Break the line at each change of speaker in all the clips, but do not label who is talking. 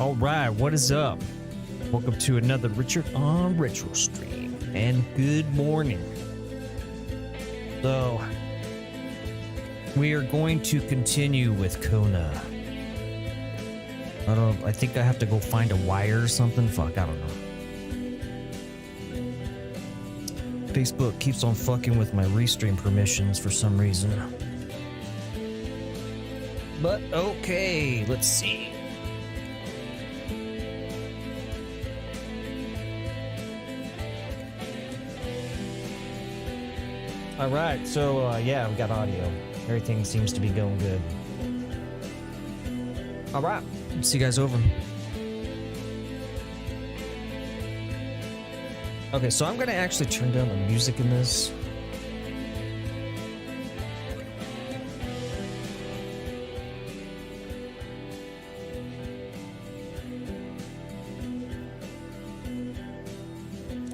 All right, what is up? Welcome to another Richard on Retro stream, and good morning. So, we are going to continue with Kona. I think I have to go find a wire or something. Fuck, I don't know. Facebook keeps on fucking with my restream permissions for some reason. But okay, let's see. All right, so yeah, we got audio. Everything seems to be going good. All right, see you guys over. Okay, so I'm gonna actually turn down the music in this.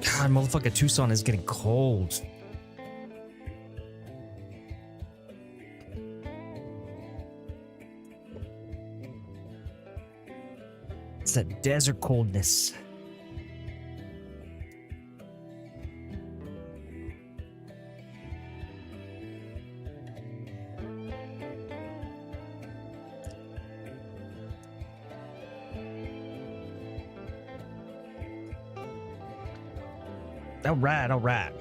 God, motherfucker, Tucson is getting cold. It's that desert coldness. All right.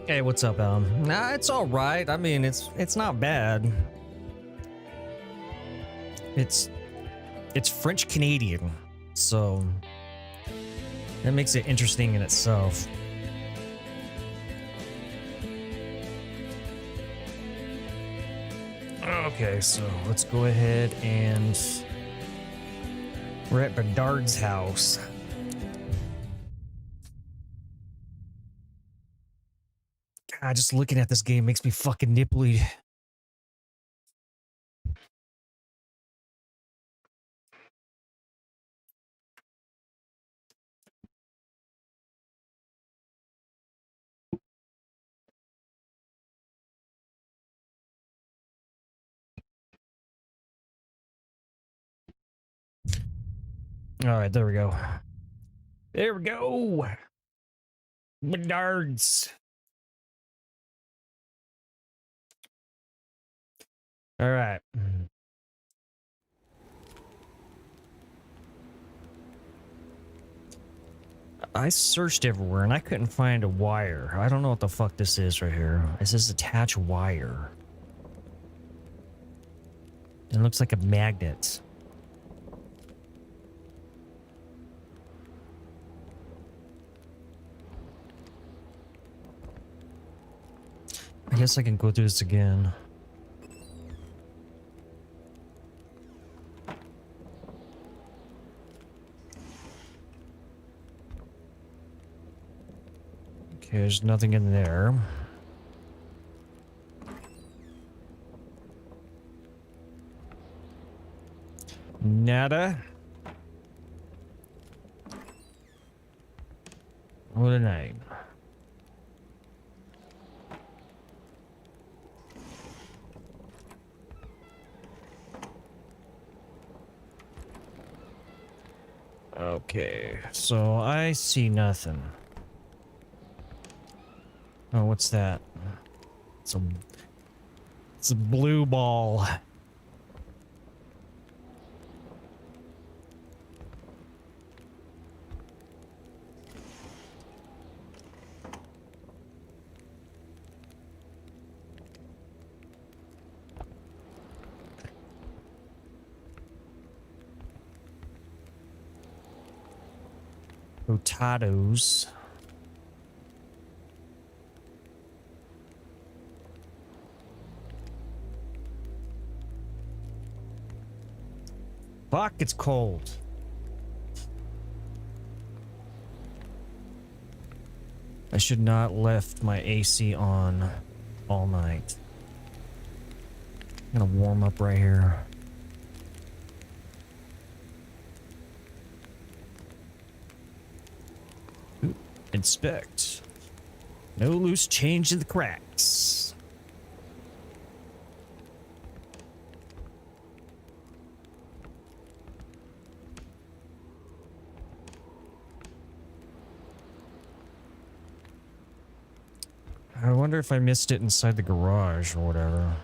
Hey, what's up, Nah, it's all right. I mean, it's not bad. It's French Canadian, so that makes it interesting in itself. Okay, so let's go ahead and we're at Bedard's house. God, just looking at this game makes me fucking nipply. All right, there we go. There we go. Bedard's. All right. I searched everywhere and I couldn't find a wire. I don't know what the fuck this is right here. It says attach wire. It looks like a magnet. I guess I can go through this again. Okay, there's nothing in there. Nada. What a name. Okay, so I see nothing. Oh, what's that? It's a blue ball. Potatoes. Fuck, it's cold. I should not left my AC on all night. I'm gonna warm up right here. Ooh, inspect. No loose change in the cracks. I wonder if I missed it inside the garage or whatever.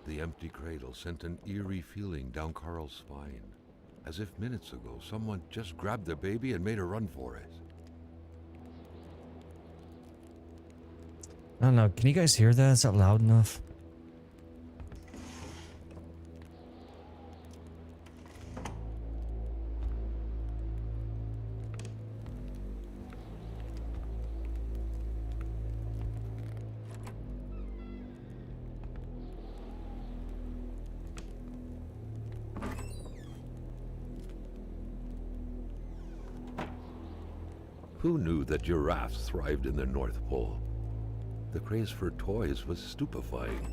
The empty cradle sent an eerie feeling down Carl's spine, as if minutes ago someone just grabbed the baby and made a run for it.
I don't know. Can you guys hear that? Is that loud enough?
Who knew that giraffes thrived in the North Pole? The craze for toys was stupefying.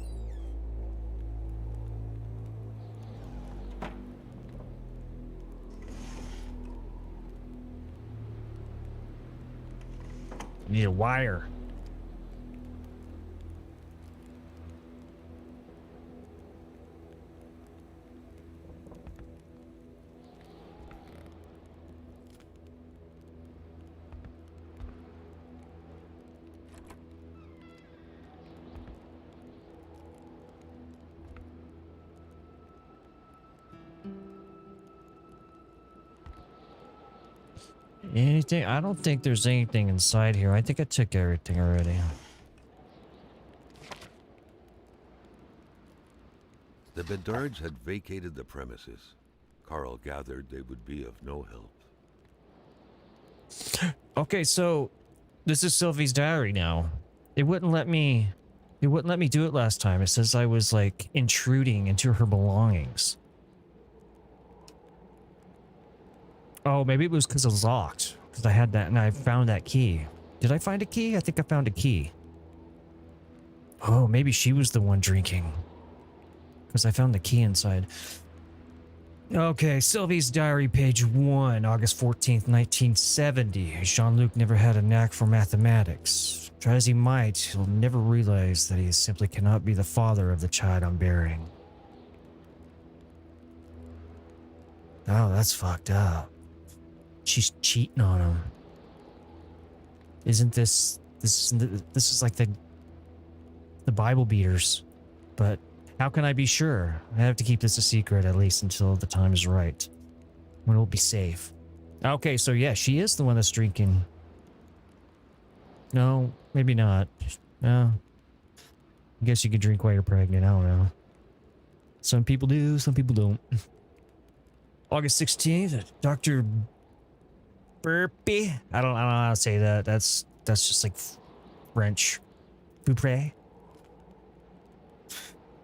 Need a wire. Anything? I don't think there's anything inside here. I think I took everything already.
The Bedards had vacated the premises. Carl gathered they would be of no help.
Okay, so this is Sylvie's diary now. It wouldn't let me do it last time. It says I was like intruding into her belongings. Oh, maybe it was because it was locked. Because I had that and I found that key. Did I find a key? I think I found a key. Oh, maybe she was the one drinking. Because I found the key inside. Okay, Sylvie's diary, page 1, August 14th, 1970. Jean-Luc never had a knack for mathematics. Try as he might, he'll never realize that he simply cannot be the father of the child I'm bearing. Oh, that's fucked up. She's cheating on him. Isn't this is like the Bible beaters? But how can I be sure? I have to keep this a secret at least until the time is right. When it will be safe. Okay, so yeah, she is the one that's drinking. No, maybe not. No. I guess you could drink while you're pregnant. I don't know. Some people do, some people don't. August 16th, Dr. Burpee. I don't know how to say that. That's just like French. Beaupre.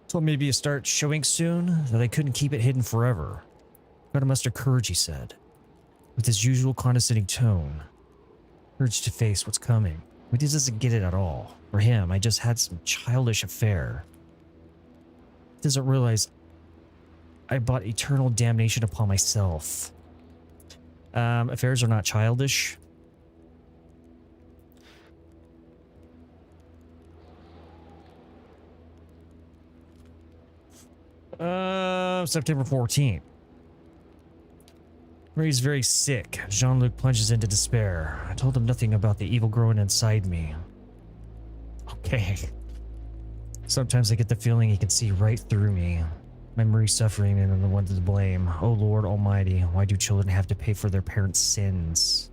Told me to start showing soon, that I couldn't keep it hidden forever. Got a muster courage, he said, with his usual condescending tone. Courage to face what's coming. But he doesn't get it at all. For him, I just had some childish affair. He doesn't realize I brought eternal damnation upon myself. Affairs are not childish. September 14th. Ray's very sick. Jean-Luc plunges into despair. I told him nothing about the evil growing inside me. Okay. Sometimes I get the feeling he can see right through me. Memory suffering and I'm the one to blame. Oh Lord Almighty, why do children have to pay for their parents' sins?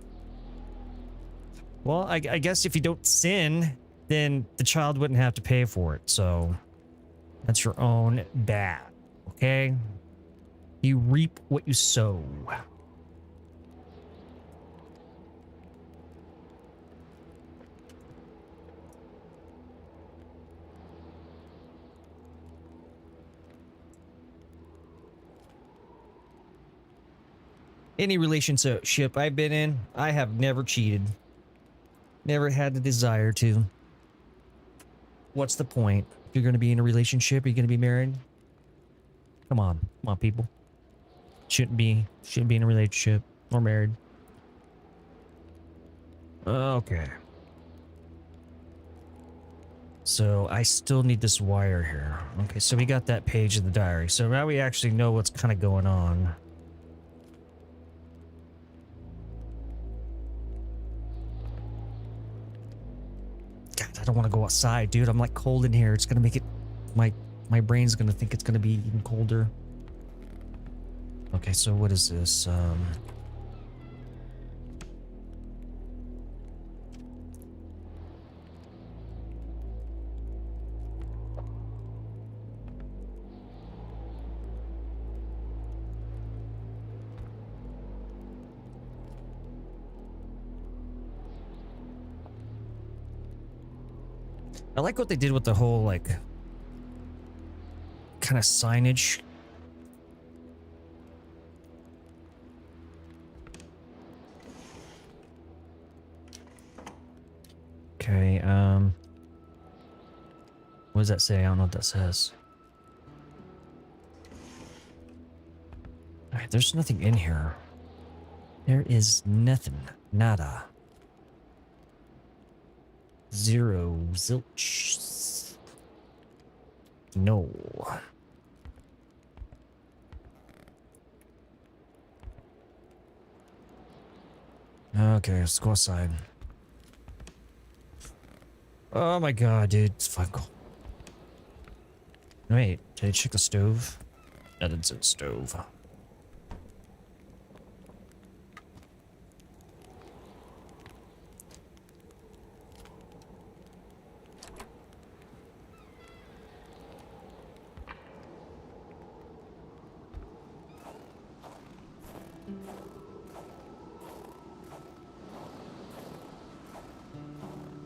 Well, I guess if you don't sin, then the child wouldn't have to pay for it, so that's your own bad, okay? You reap what you sow. Any relationship I've been in, I have never cheated. Never had the desire to. What's the point? If you're going to be in a relationship, are you going to be married? Come on people. Shouldn't be in a relationship or married. Okay. So I still need this wire here. Okay, so we got that page in the diary. So now we actually know what's kind of going on. God, I don't want to go outside, dude. I'm like cold in here. It's gonna make it my brain's gonna think it's gonna be even colder. Okay, so what is this? I like what they did with the whole like kind of signage. Okay, what does that say? I don't know what that says. Alright, there's nothing in here. There is nothing. Nada. Zero. Zilch. No. Okay, let's go outside. Oh my god, dude. It's fun cold. Wait, did I check the stove? That didn't say stove.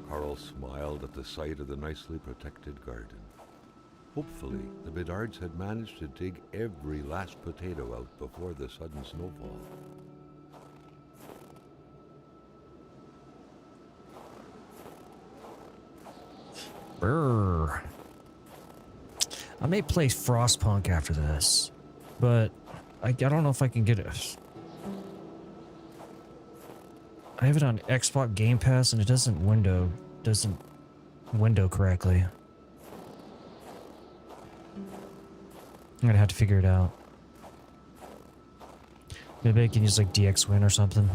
Carl smiled at the sight of the nicely protected garden. Hopefully, the Bedards had managed to dig every last potato out before the sudden snowfall.
Brrr. I may play Frostpunk after this, but I don't know if I can get it. I have it on Xbox Game Pass and it doesn't window correctly. I'm gonna have to figure it out. Maybe I can use like DX Win or something.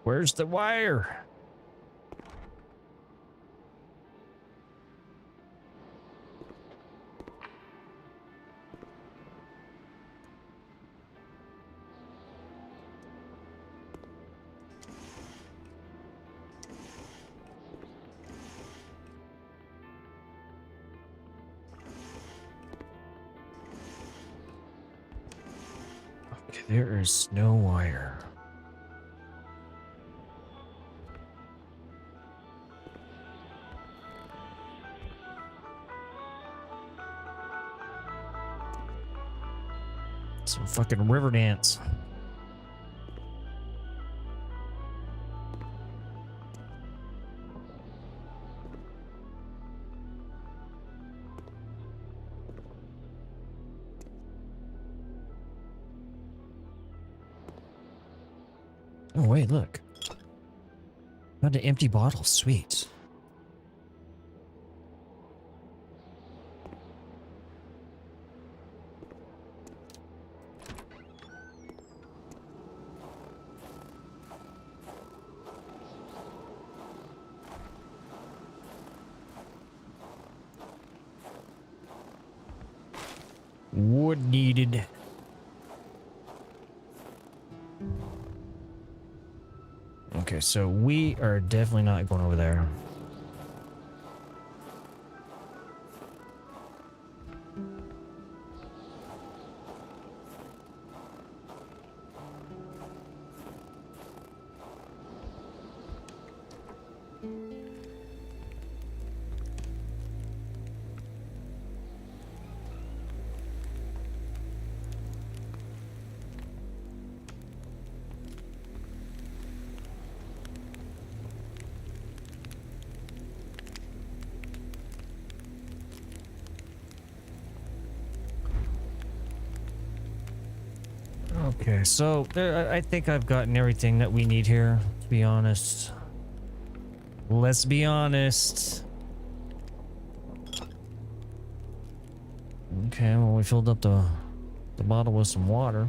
Where's the wire? Okay, there is no wire. Some fucking river dance. Oh wait, look. Found an empty bottle. Sweet. Wood needed. Okay, so we are definitely not going over there. Okay, so there, I think I've gotten everything that we need here, to be honest. Let's be honest. Okay, well, we filled up the bottle with some water.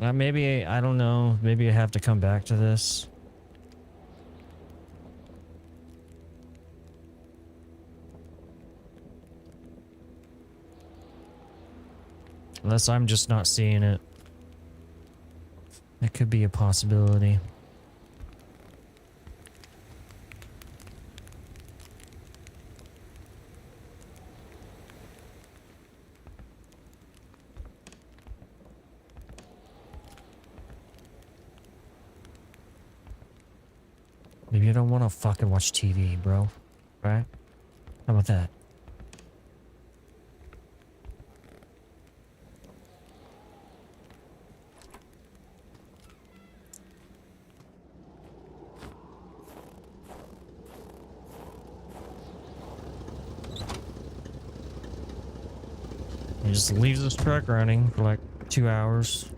Maybe, I don't know, maybe I have to come back to this. Unless I'm just not seeing it. That could be a possibility. Maybe I don't want to fucking watch TV, bro. Right? How about that? He just leaves this truck running for like 2 hours.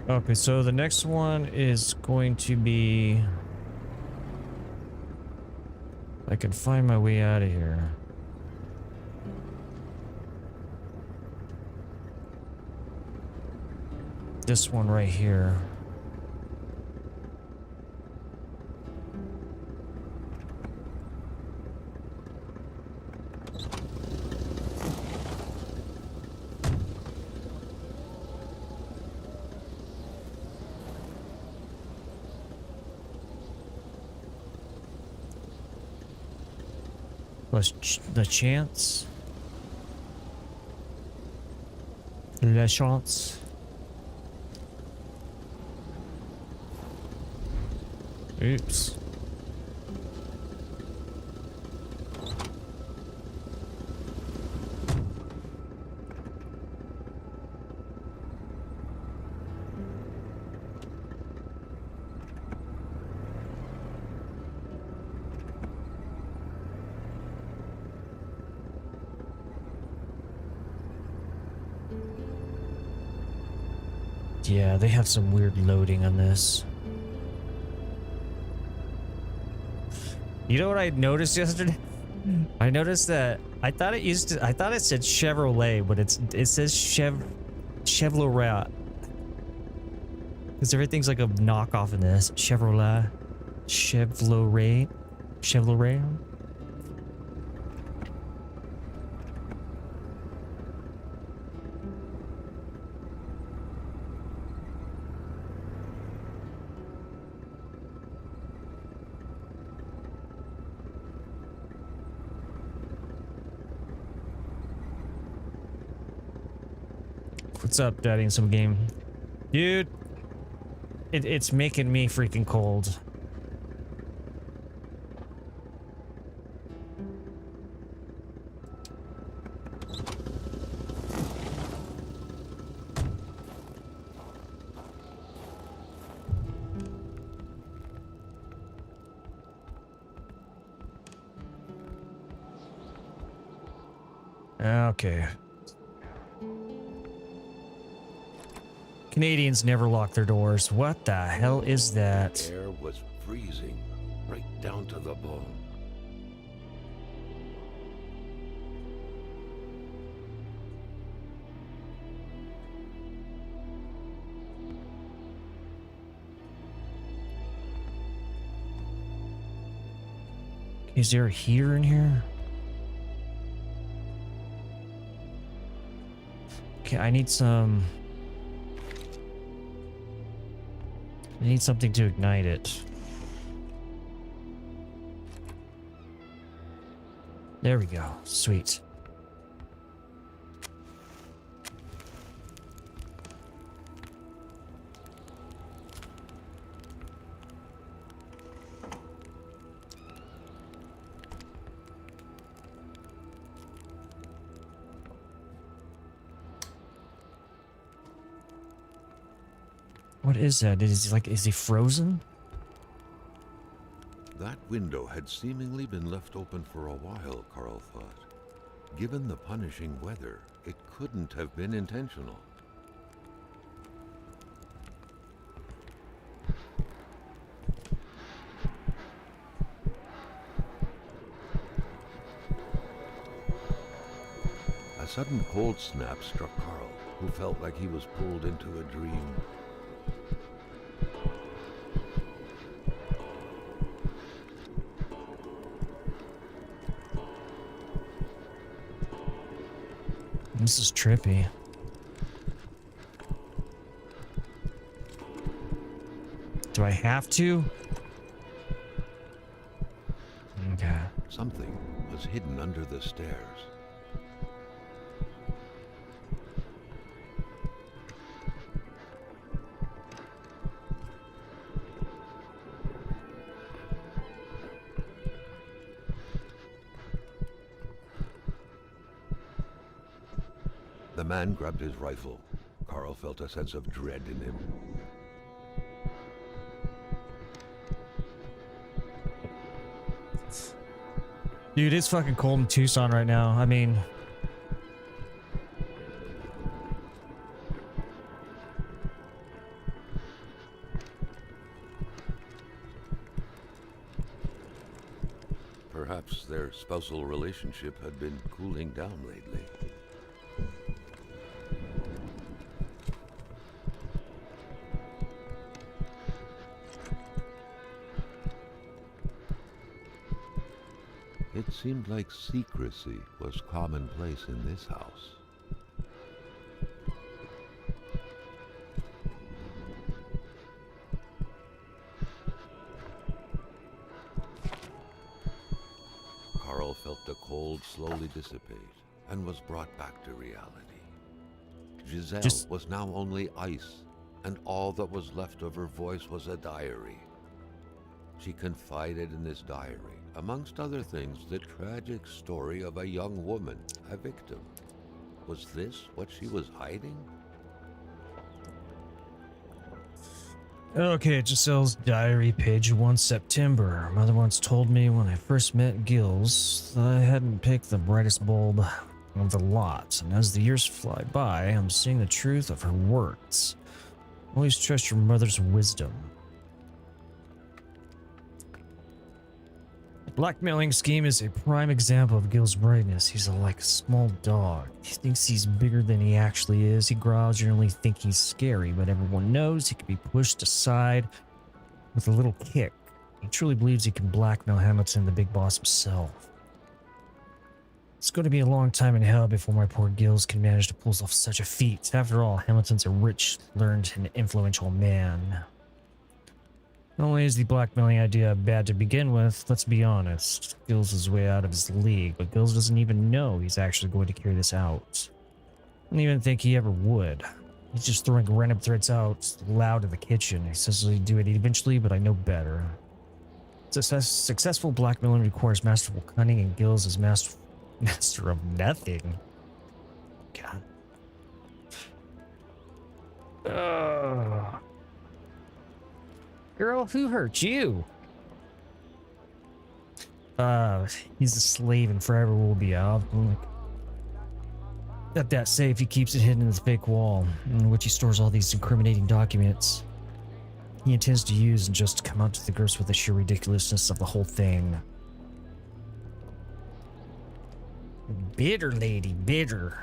Okay, so the next one is going to be... I can find my way out of here. This one right here. Plus the chance. La chance. Oops. Yeah, they have some weird loading on this. You know what I noticed yesterday? I noticed that I thought it said Chevrolet, but it says Chevrolet. Because everything's like a knockoff in this. Chevrolet. What's up, Daddy, in some game? Dude, it's making me freaking cold. Okay. Canadians never lock their doors. What the hell is that?
Air was freezing, right down to the bone.
Is there a heater in here? Okay, I need something to ignite it. There we go. Sweet. What is that? Is he frozen?
That window had seemingly been left open for a while, Carl thought. Given the punishing weather, it couldn't have been intentional. A sudden cold snap struck Carl, who felt like he was pulled into a dream.
This is trippy. Do I have to? Okay.
Something was hidden under the stairs. The man grabbed his rifle. Carl felt a sense of dread in him.
Dude, it's fucking cold in Tucson right now. I mean...
Perhaps their spousal relationship had been cooling down lately. It seemed like secrecy was commonplace in this house. Carl felt the cold slowly dissipate and was brought back to reality. Giselle was now only ice, and all that was left of her voice was a diary. She confided in this diary, amongst other things, the tragic story of a young woman, a victim. Was this what she was hiding?
Okay, Giselle's diary, page 1, September. Mother once told me when I first met Gills that I hadn't picked the brightest bulb of the lot, and as the years fly by, I'm seeing the truth of her words. Always trust your mother's wisdom. The blackmailing scheme is a prime example of Gil's brightness. He's like a small dog. He thinks he's bigger than he actually is. He growls, you only think he's scary, but everyone knows he can be pushed aside with a little kick. He truly believes he can blackmail Hamilton, the big boss himself. It's going to be a long time in hell before my poor Gills can manage to pull off such a feat. After all, Hamilton's a rich, learned, and influential man. Not only is the blackmailing idea bad to begin with, let's be honest, Gills is way out of his league, but Gills doesn't even know he's actually going to carry this out. I don't even think he ever would. He's just throwing random threats out loud in the kitchen. He says he'd do it eventually, but I know better. Successful blackmailing requires masterful cunning, and Gills is master of nothing. God. Ugh. Girl, who hurt you? He's a slave and forever will be out. At that safe, he keeps it hidden in this fake wall, in which he stores all these incriminating documents he intends to use and just come out to the grips with the sheer ridiculousness of the whole thing. Bitter lady, bitter.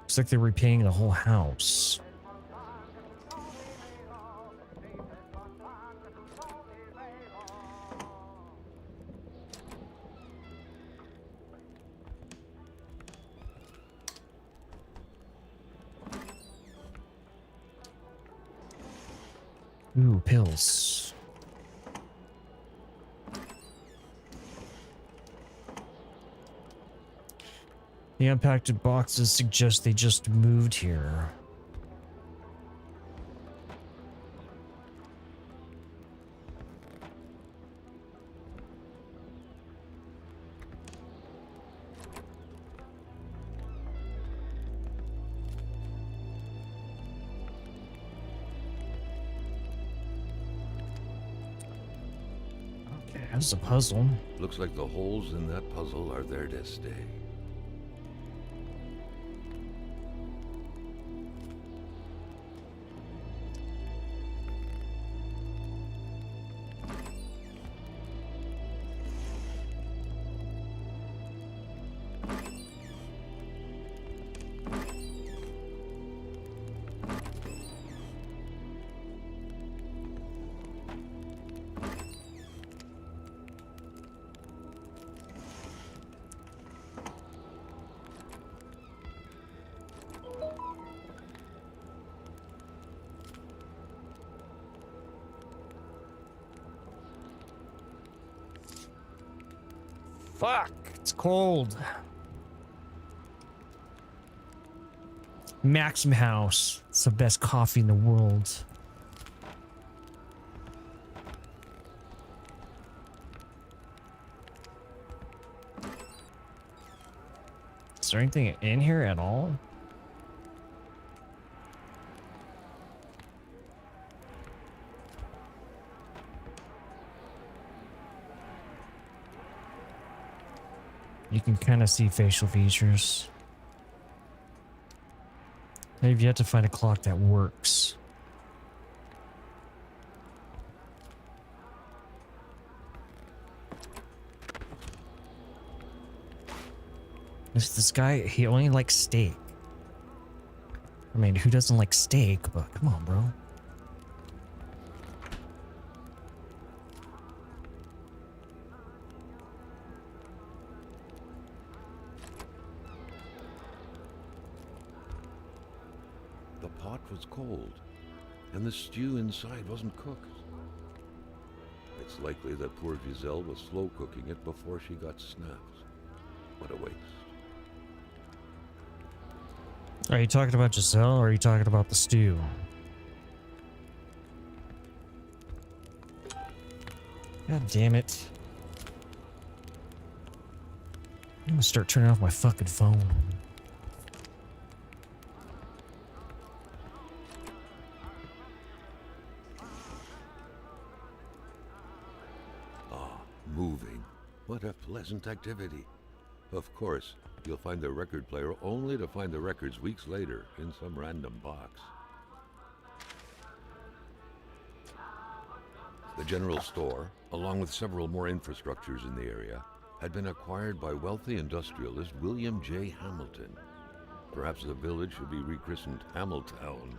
Looks like they're repaying the whole house. Ooh, pills. The unpacked boxes suggest they just moved here. Okay, that's a puzzle.
Looks like the holes in that puzzle are there to stay.
Fuck, it's cold. Maxim House. It's the best coffee in the world. Is there anything in here at all? You can kind of see facial features. I've yet to find a clock that works. This guy, he only likes steak. I mean, who doesn't like steak? But come on, bro.
The pot was cold, and the stew inside wasn't cooked. It's likely that poor Giselle was slow cooking it before she got snapped. What a waste.
Are you talking about Giselle or are you talking about the stew? God damn it. I'm gonna start turning off my fucking phone.
Moving. What a pleasant activity. Of course, you'll find the record player only to find the records weeks later in some random box. The general store, along with several more infrastructures in the area, had been acquired by wealthy industrialist William J. Hamilton. Perhaps the village should be rechristened Hamiltown.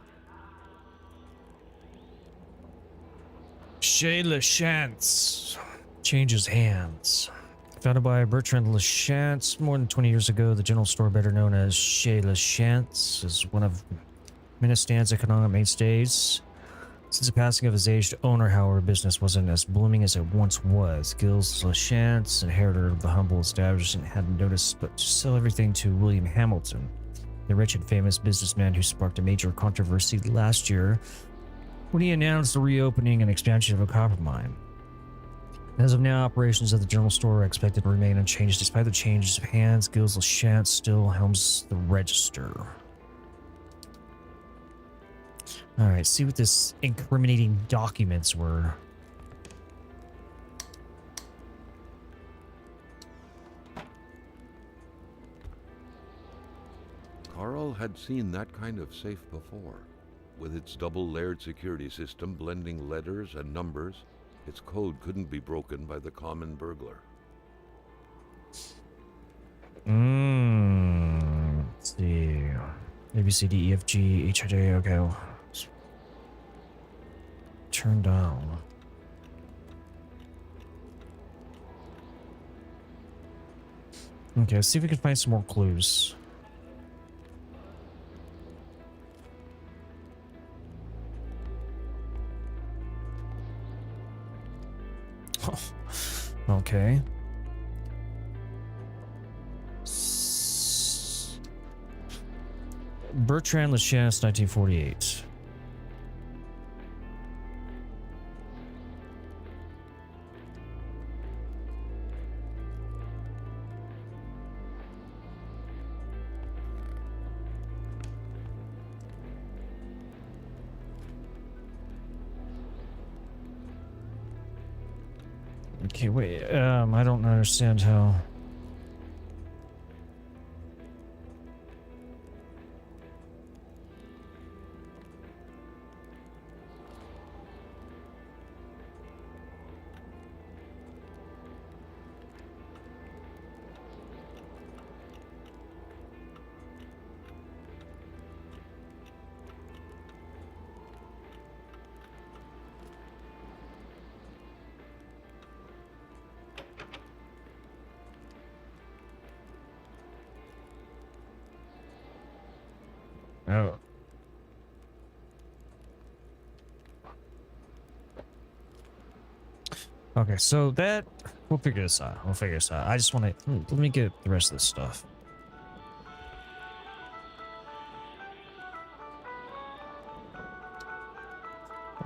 Chez Lachance changes hands. Founded by Bertrand Lachance more than 20 years ago, the general store, better known as Chez Lachance, is one of Ministan's economic mainstays. Since the passing of his aged owner, however, business wasn't as blooming as it once was. Gilles Lachance, inheritor of the humble establishment, had noticed but to sell everything to William Hamilton, the rich and famous businessman who sparked a major controversy last year when he announced the reopening and expansion of a copper mine. As of now, operations at the general store are expected to remain unchanged. Despite the changes of hands, Gilles Lachance still helms the register. Alright, see what this incriminating documents were.
Carl had seen that kind of safe before. With its double-layered security system blending letters and numbers, its code couldn't be broken by the common burglar.
Let's see. A, B, C, D, E, F, G, H, I, J, okay. Turned on. Okay, let's see if we can find some more clues. Okay. Bertrand Lachasse, 1948. Okay, wait. I don't understand how. Oh. Okay, so that we'll figure this out. We'll figure this out. I just want to let me get the rest of this stuff.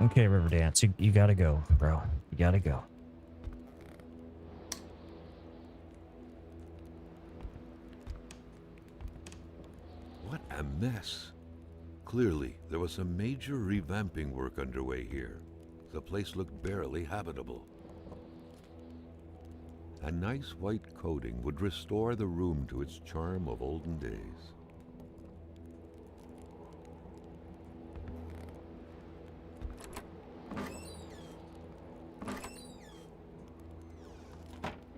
Okay, Riverdance, you gotta go, bro. You gotta go.
What a mess. Clearly, there was some major revamping work underway here. The place looked barely habitable. A nice white coating would restore the room to its charm of olden days.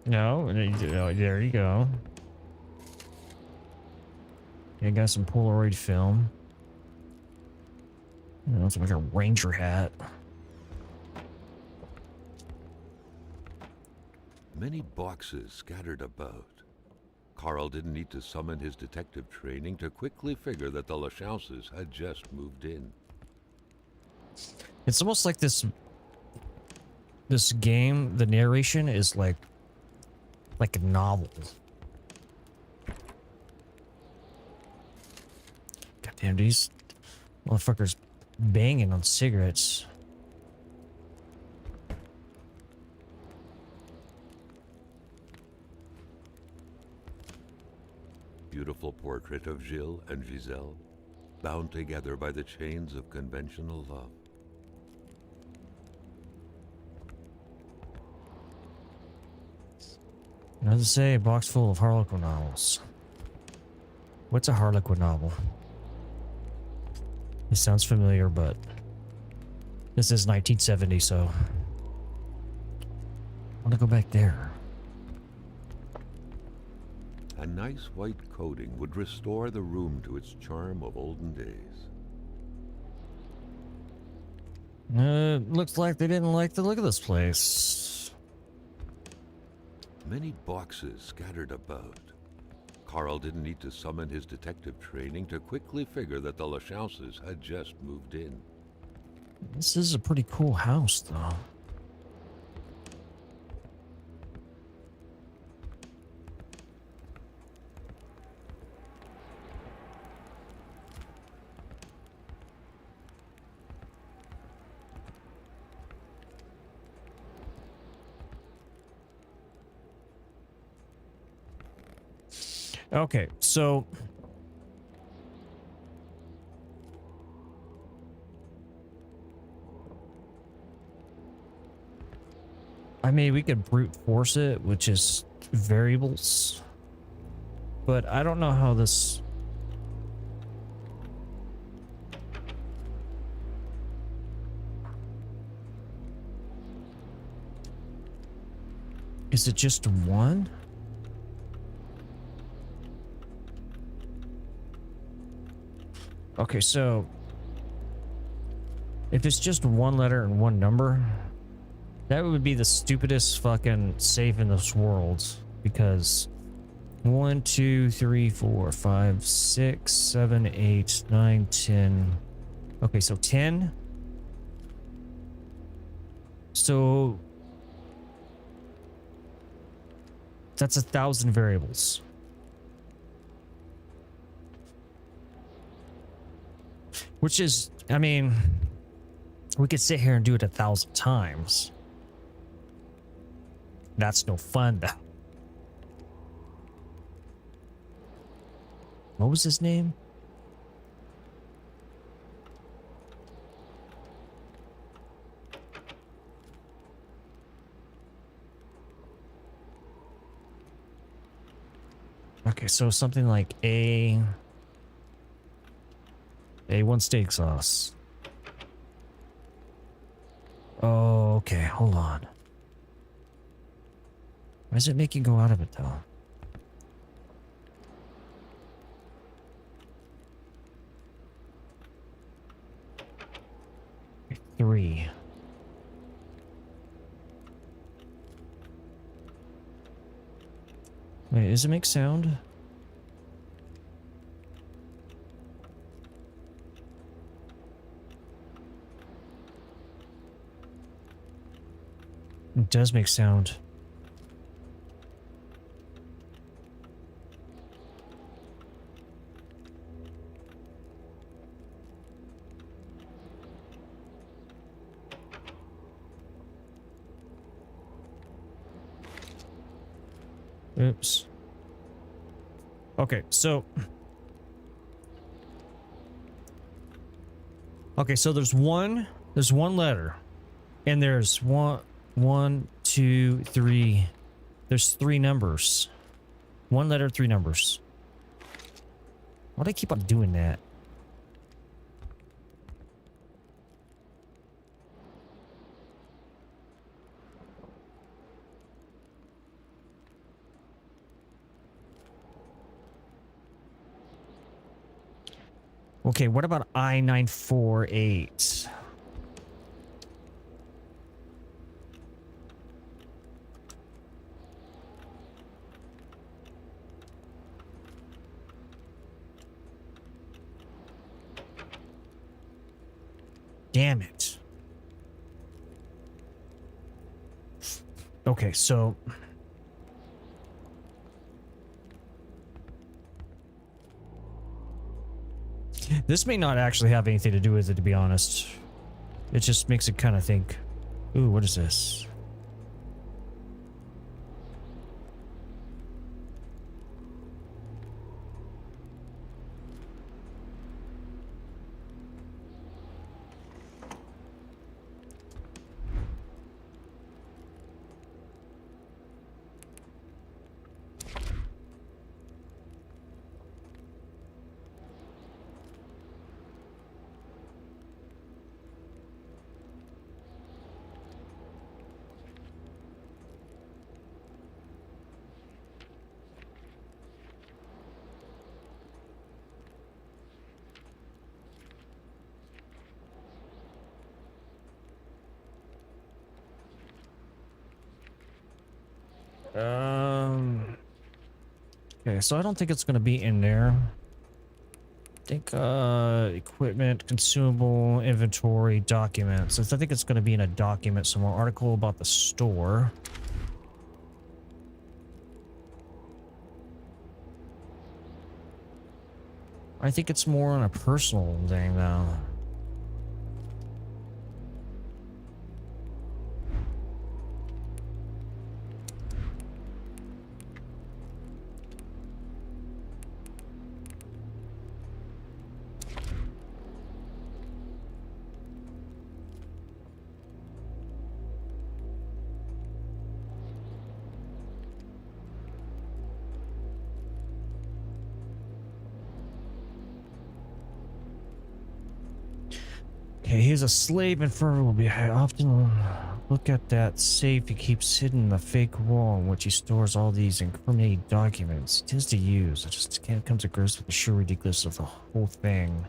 No, there you go. You got some Polaroid film. You know, it's like a ranger hat.
Many boxes scattered about. Carl didn't need to summon his detective training to quickly figure that the Lachasses had just moved in.
It's almost like this game, the narration is like a novel. Goddamn, these motherfuckers banging on cigarettes.
Beautiful portrait of Gilles and Giselle, bound together by the chains of conventional love.
As I say, a box full of Harlequin novels. What's a Harlequin novel? It sounds familiar, but this is 1970, so I want to go back there.
A nice white coating would restore the room to its charm of olden days.
Looks like they didn't like the look of this place.
Many boxes scattered about. Carl didn't need to summon his detective training to quickly figure that the Lachasses had just moved in.
This is a pretty cool house, though. Okay, so I mean, we could brute force it, which is variables, but I don't know how this. Is it just one? Okay, so if it's just one letter and one number, that would be the stupidest fucking safe in this world, because 1, 2, 3, 4, 5, 6, 7, 8, 9, 10. Okay, so 10. So That's 1,000 variables. Which is, I mean, we could sit here and do it 1,000 times. That's no fun, though. What was his name? Okay, so something like A1 steak sauce. Oh, okay, hold on. Why does it make you go out of it though? Three. Wait, does it make sound? It does make sound. Oops. Okay, so there's one letter, and there's one, two, three. There's 3 numbers. 1 letter, 3 numbers. Why do I keep on doing that? Okay, what about I-948? Damn it. Okay, so this may not actually have anything to do with it, to be honest. It just makes it kind of think, ooh, what is this? Okay, so I don't think it's gonna be in there. I think equipment, consumable, inventory, documents. I think it's gonna be in a document somewhere. Article about the store. I think it's more on a personal thing though. Okay, he's a slave. Inferno will be often look at that safe he keeps hidden in the fake wall in which he stores all these incriminating documents. It is to use. I just can't come to grips with the sheer ridiculousness of the whole thing.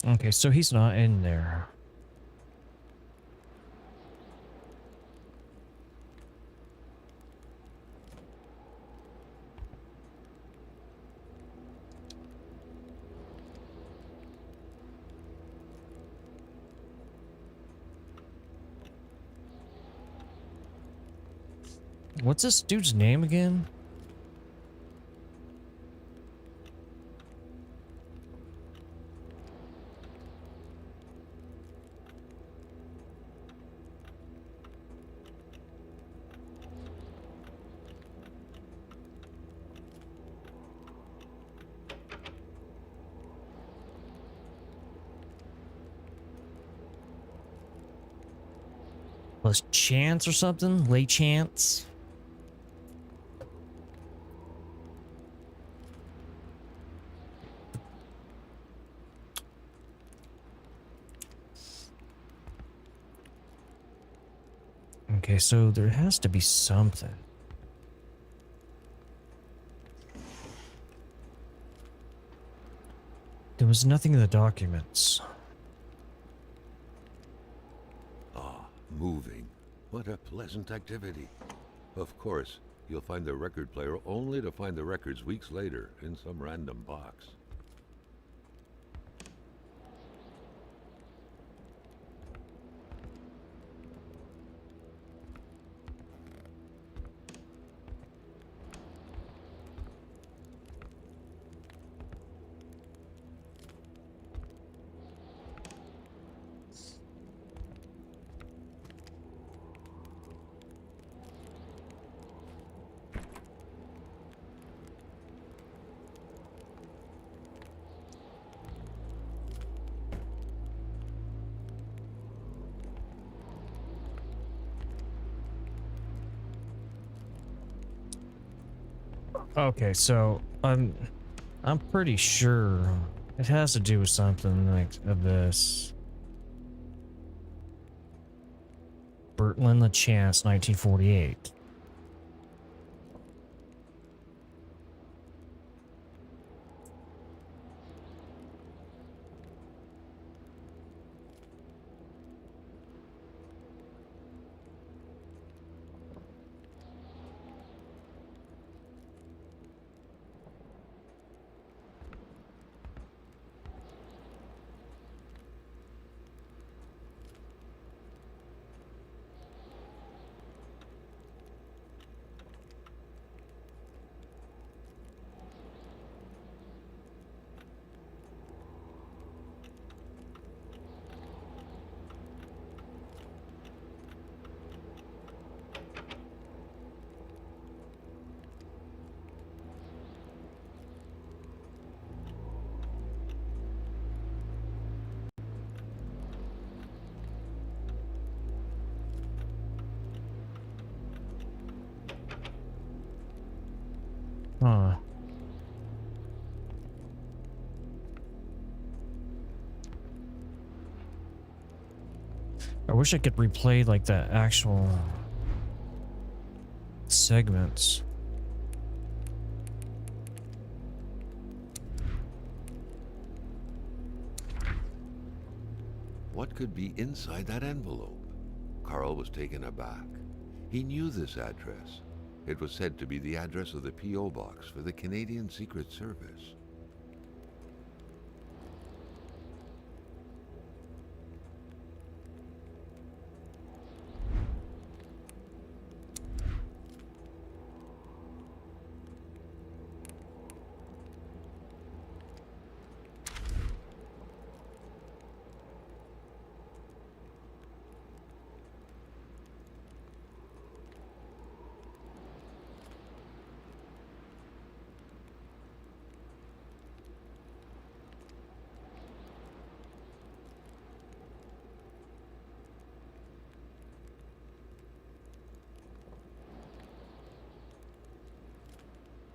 Okay, so he's not in there. What's this dude's name again? Was Chance or something? Late Chance? Okay, so there has to be something. There was nothing in the documents.
Ah, moving. What a pleasant activity. Of course, you'll find the record player only to find the records weeks later in some random box.
Okay, so I'm pretty sure it has to do with something like of this. Bertlin LeChance, 1948. Huh. I wish I could replay like the actual segments.
What could be inside that envelope? Carl was taken aback. He knew this address. It was said to be the address of the P.O. box for the Canadian Secret Service.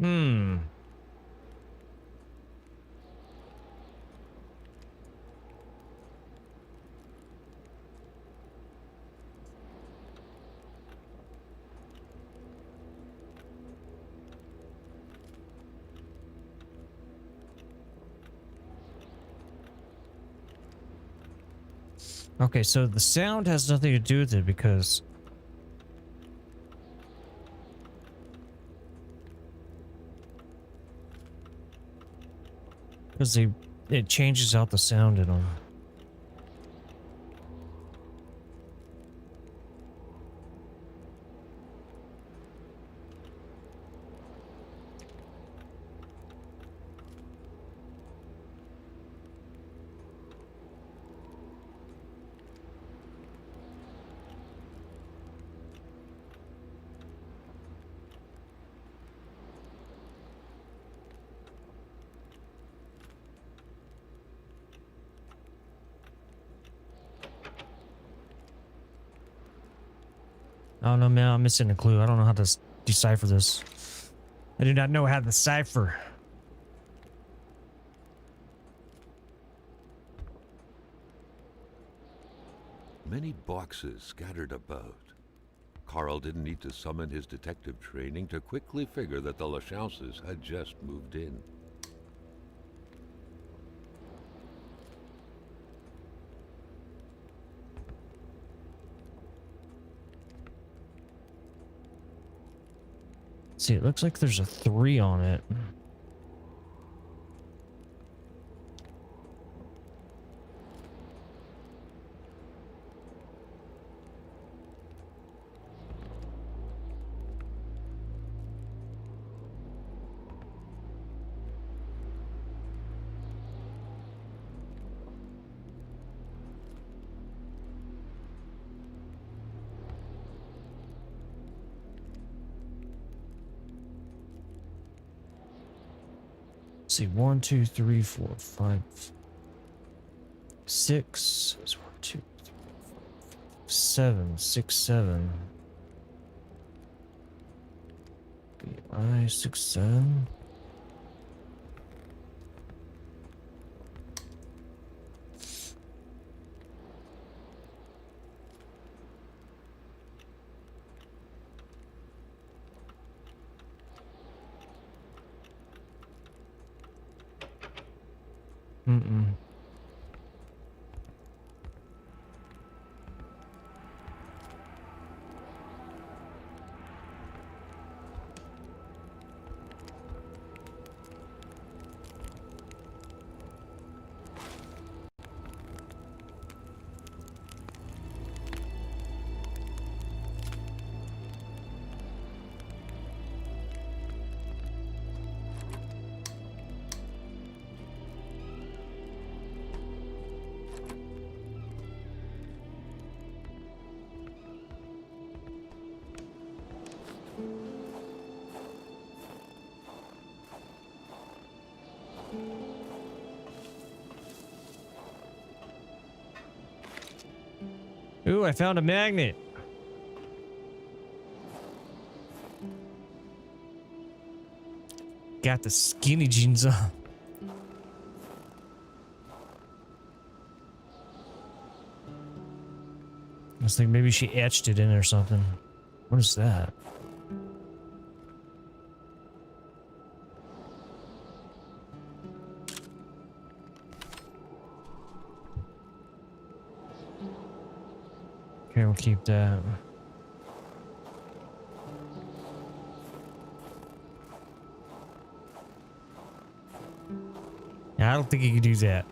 Hmm. Okay, so the sound has nothing to do with it because it changes out the sound in them. I don't know, man. I'm missing a clue. I don't know how to decipher this. I do not know how to decipher.
Many boxes scattered about. Carl didn't need to summon his detective training to quickly figure that the Lachauses had just moved in.
See, it looks like there's a 3 on it. Let's see, 1, 2, 3, 4, 5, 6. 1, 2, 3, 7, 6, 7. BI 6, 7. Mm-mm. Ooh, I found a magnet. Got the skinny jeans on. I was thinking maybe she etched it in or something. What is that? Okay, we'll keep that. Yeah, I don't think you can do that.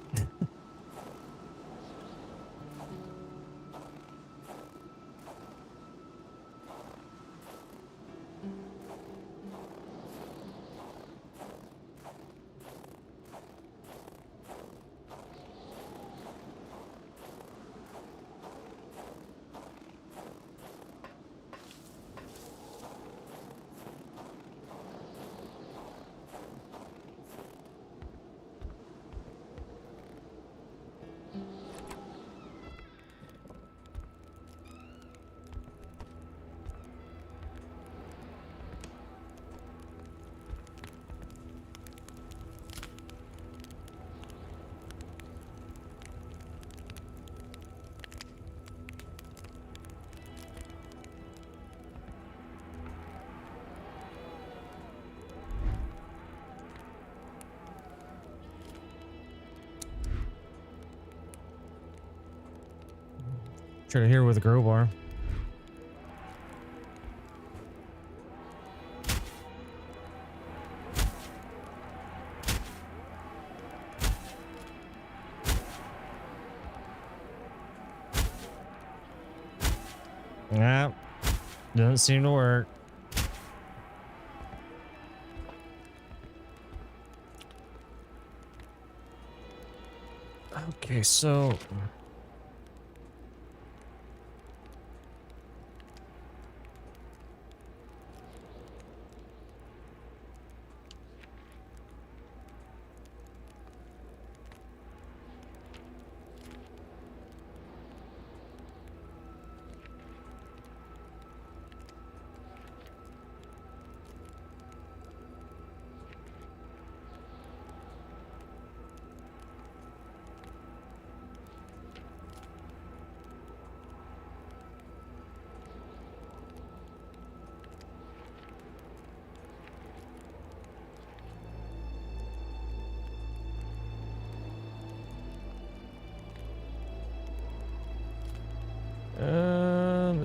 Try to hit her with a crowbar. Nah, doesn't seem to work. Okay, so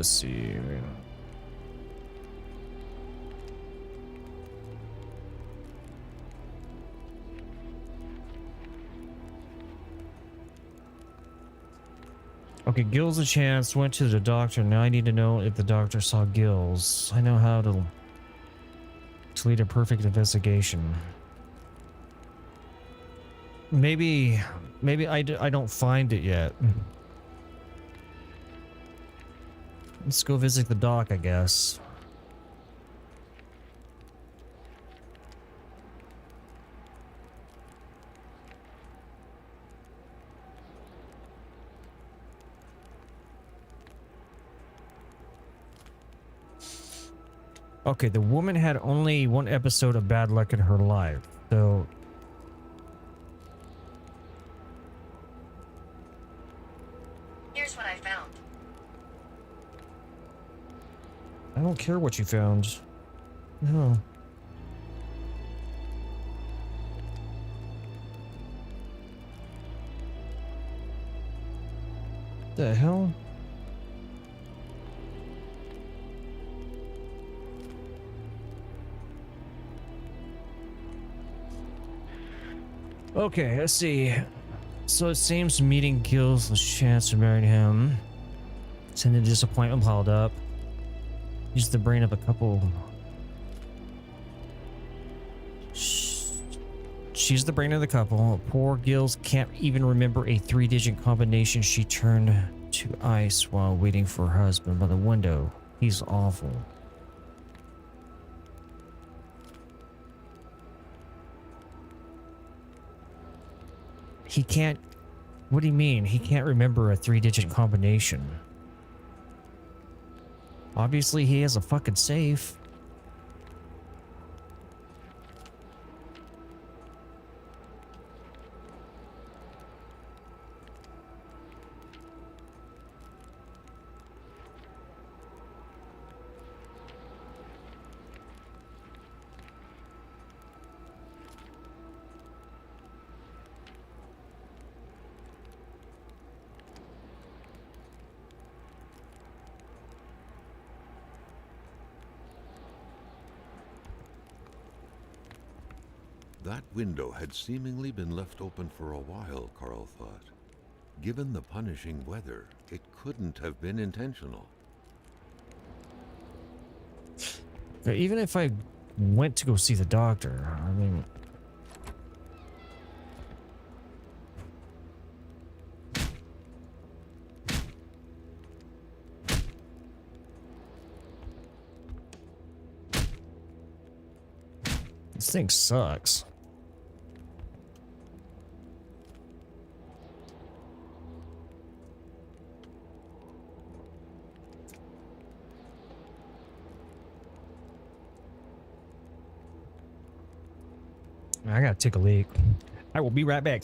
let's see. Okay, Gil's a chance. Went to the doctor. Now I need to know if the doctor saw Gil's. I know how to lead a perfect investigation. Maybe I don't find it yet. Let's go visit the doc, I guess. Okay, the woman had only one episode of bad luck in her life, so...
Here's what I found.
I don't care what you found. No. The hell? Okay, let's see. So it seems meeting Gil's the chance to marry him. Send the disappointment piled up. Use the brain of a couple. She's the brain of the couple. Poor Gills can't even remember a 3-digit combination. She turned to ice while waiting for her husband by the window. He's awful. He can't... What do you mean? He can't remember a 3-digit combination. Obviously, he has a fucking safe.
That window had seemingly been left open for a while, Carl thought. Given the punishing weather, it couldn't have been intentional.
Even if I went to go see the doctor, I mean... This thing sucks. I gotta take a leak. I will be right back.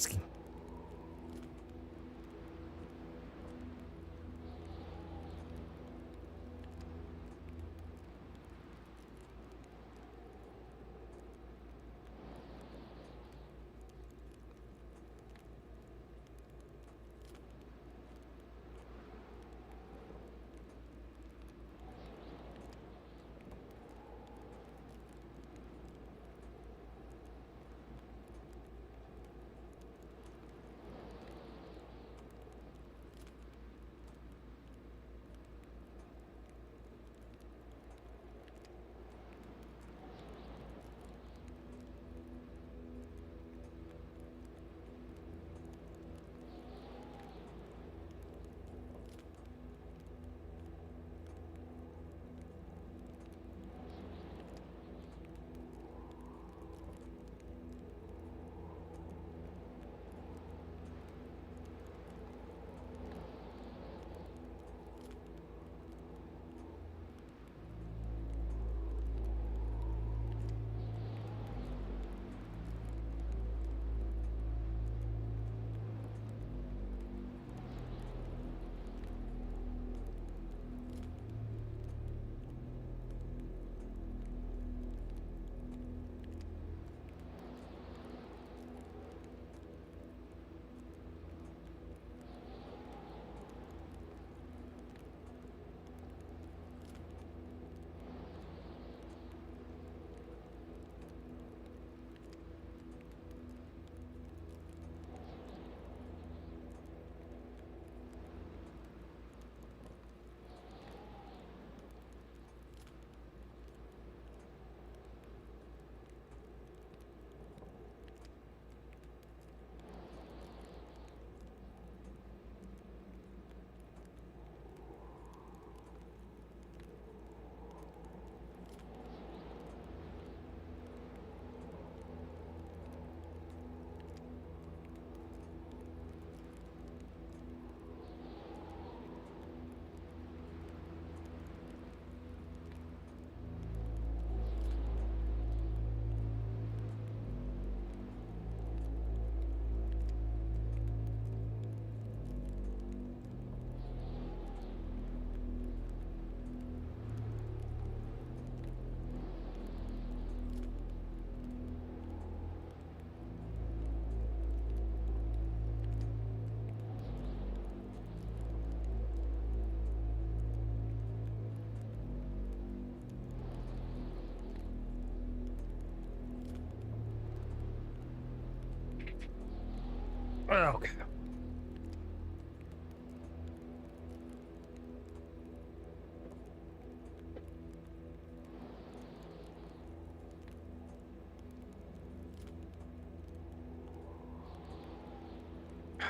Okay.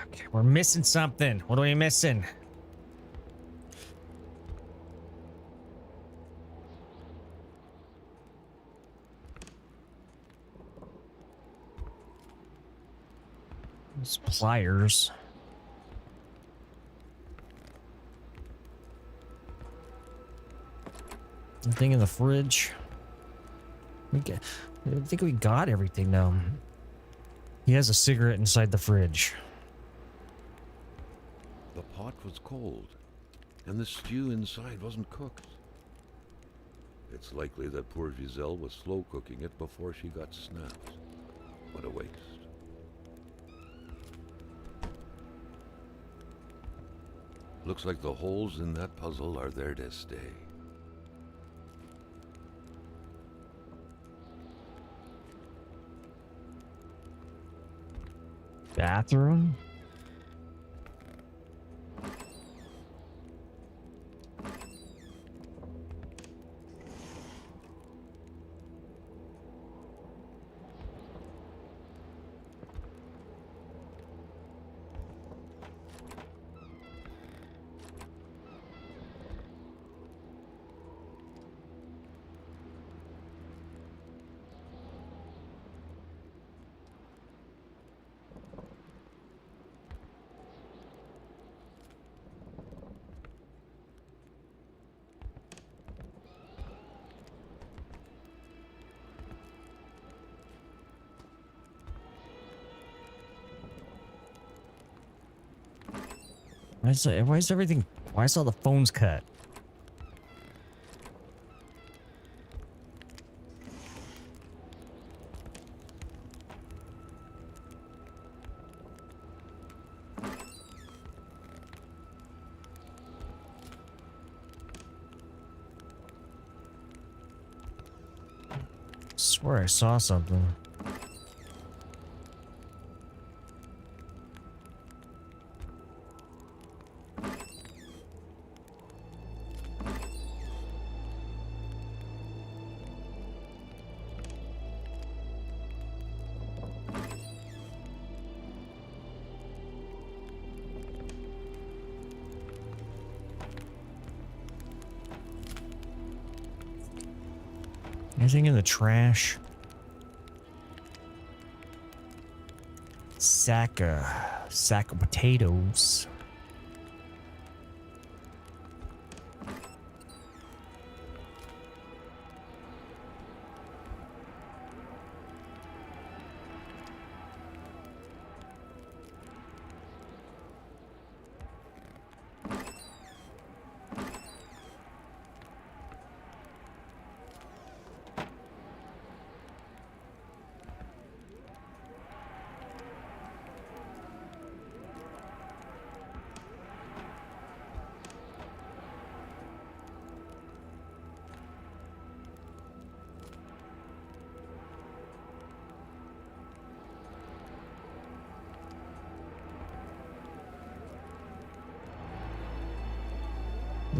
Okay, we're missing something. What are we missing? Those pliers. Anything in the fridge? I think we got everything now. He has a cigarette inside the fridge.
The pot was cold, and the stew inside wasn't cooked. It's likely that poor Giselle was slow cooking it before she got snapped. What a waste. Looks like the holes in that puzzle are there to stay.
Bathroom? Why is everything? Why is all the phones cut? Swear I saw something. Anything in the trash? Sack of potatoes.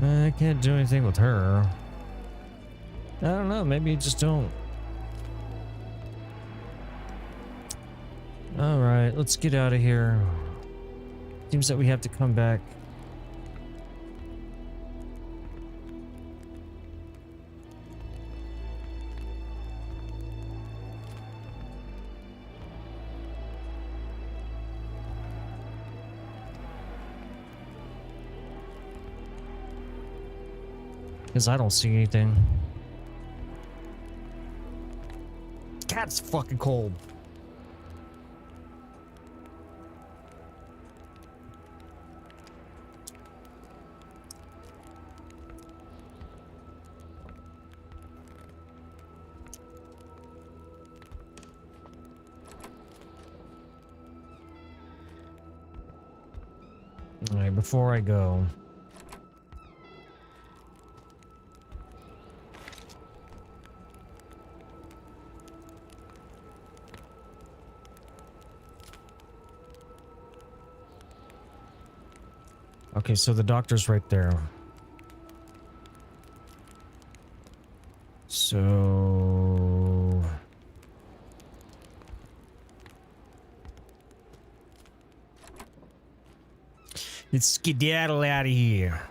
I can't do anything with her. I don't know, maybe you just don't. Alright, let's get out of here. Seems that we have to come back. Because I don't see anything. Cat's fucking cold. Alright, before I go. Okay, so the doctor's right there. So... let's skedaddle out of here.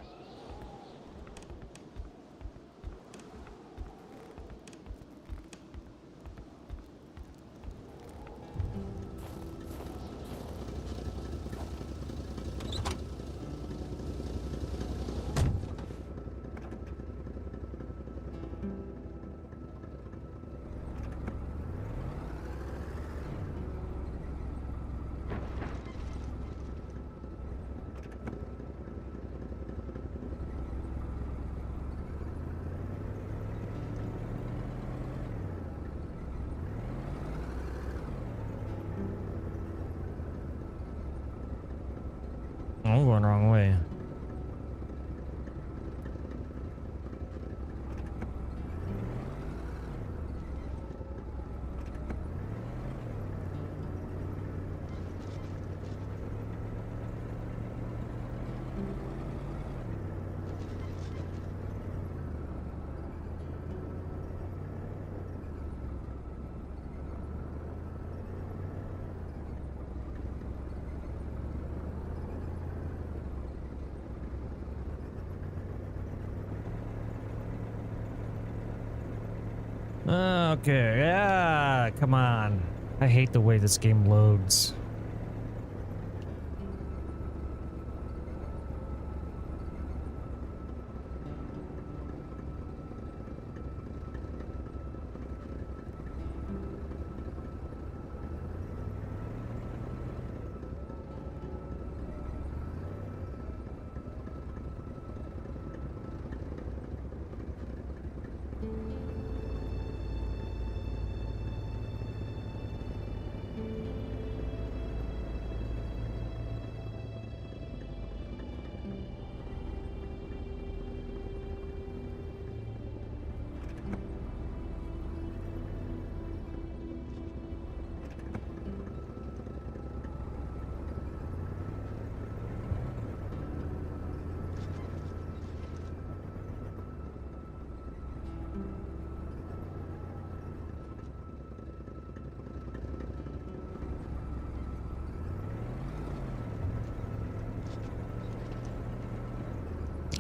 I'm going the wrong way. Okay, yeah, come on. I hate the way this game loads.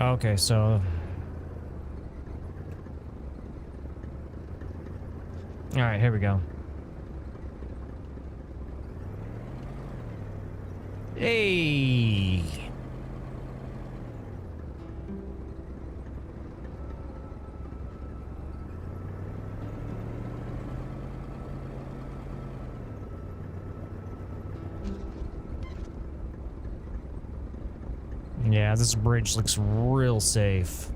Okay, so... alright, here we go. Hey! Yeah, this bridge looks real safe.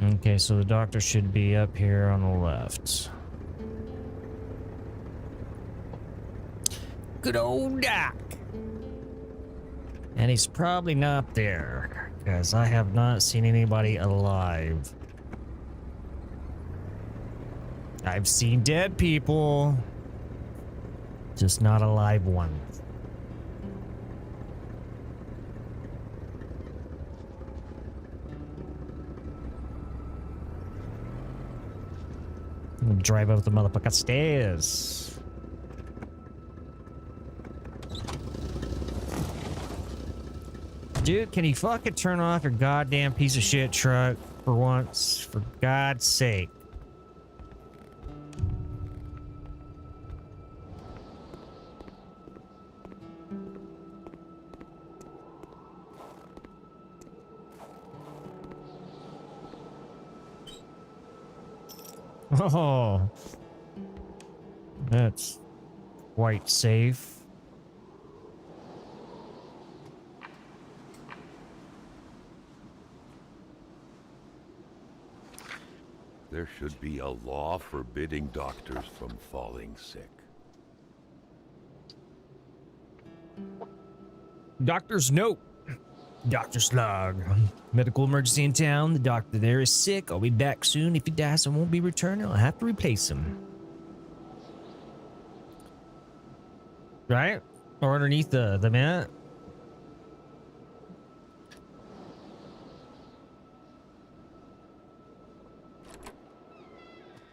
Okay, so the doctor should be up here on the left. Good old Doc. And he's probably not there, because I have not seen anybody alive. I've seen dead people, just not alive ones. I'm gonna drive up the motherfucking stairs. Dude, can you fucking turn off your goddamn piece of shit truck for once? For God's sake. Oh. That's quite safe.
There should be a law forbidding doctors from falling sick.
Doctor's note. Doctor's log. Medical emergency in town. The doctor there is sick. I'll be back soon. If he dies and won't be returning, I'll have to replace him. Right? Or underneath the mat.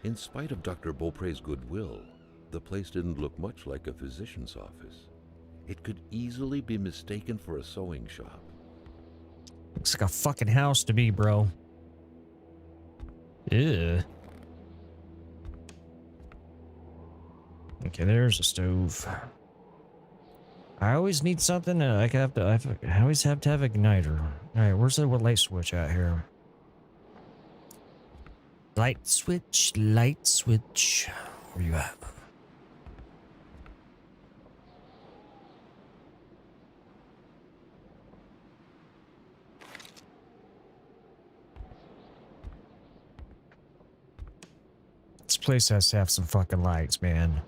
In spite of Dr. Beaupre's goodwill, the place didn't look much like a physician's office. It could easily be mistaken for a sewing shop.
Looks like a fucking house to me, bro. Ew. Okay, there's a stove. I always need something. I always have to have an igniter. All right, where's the light switch at here? Light switch, light switch. Where you at? This place has to have some fucking lights, man.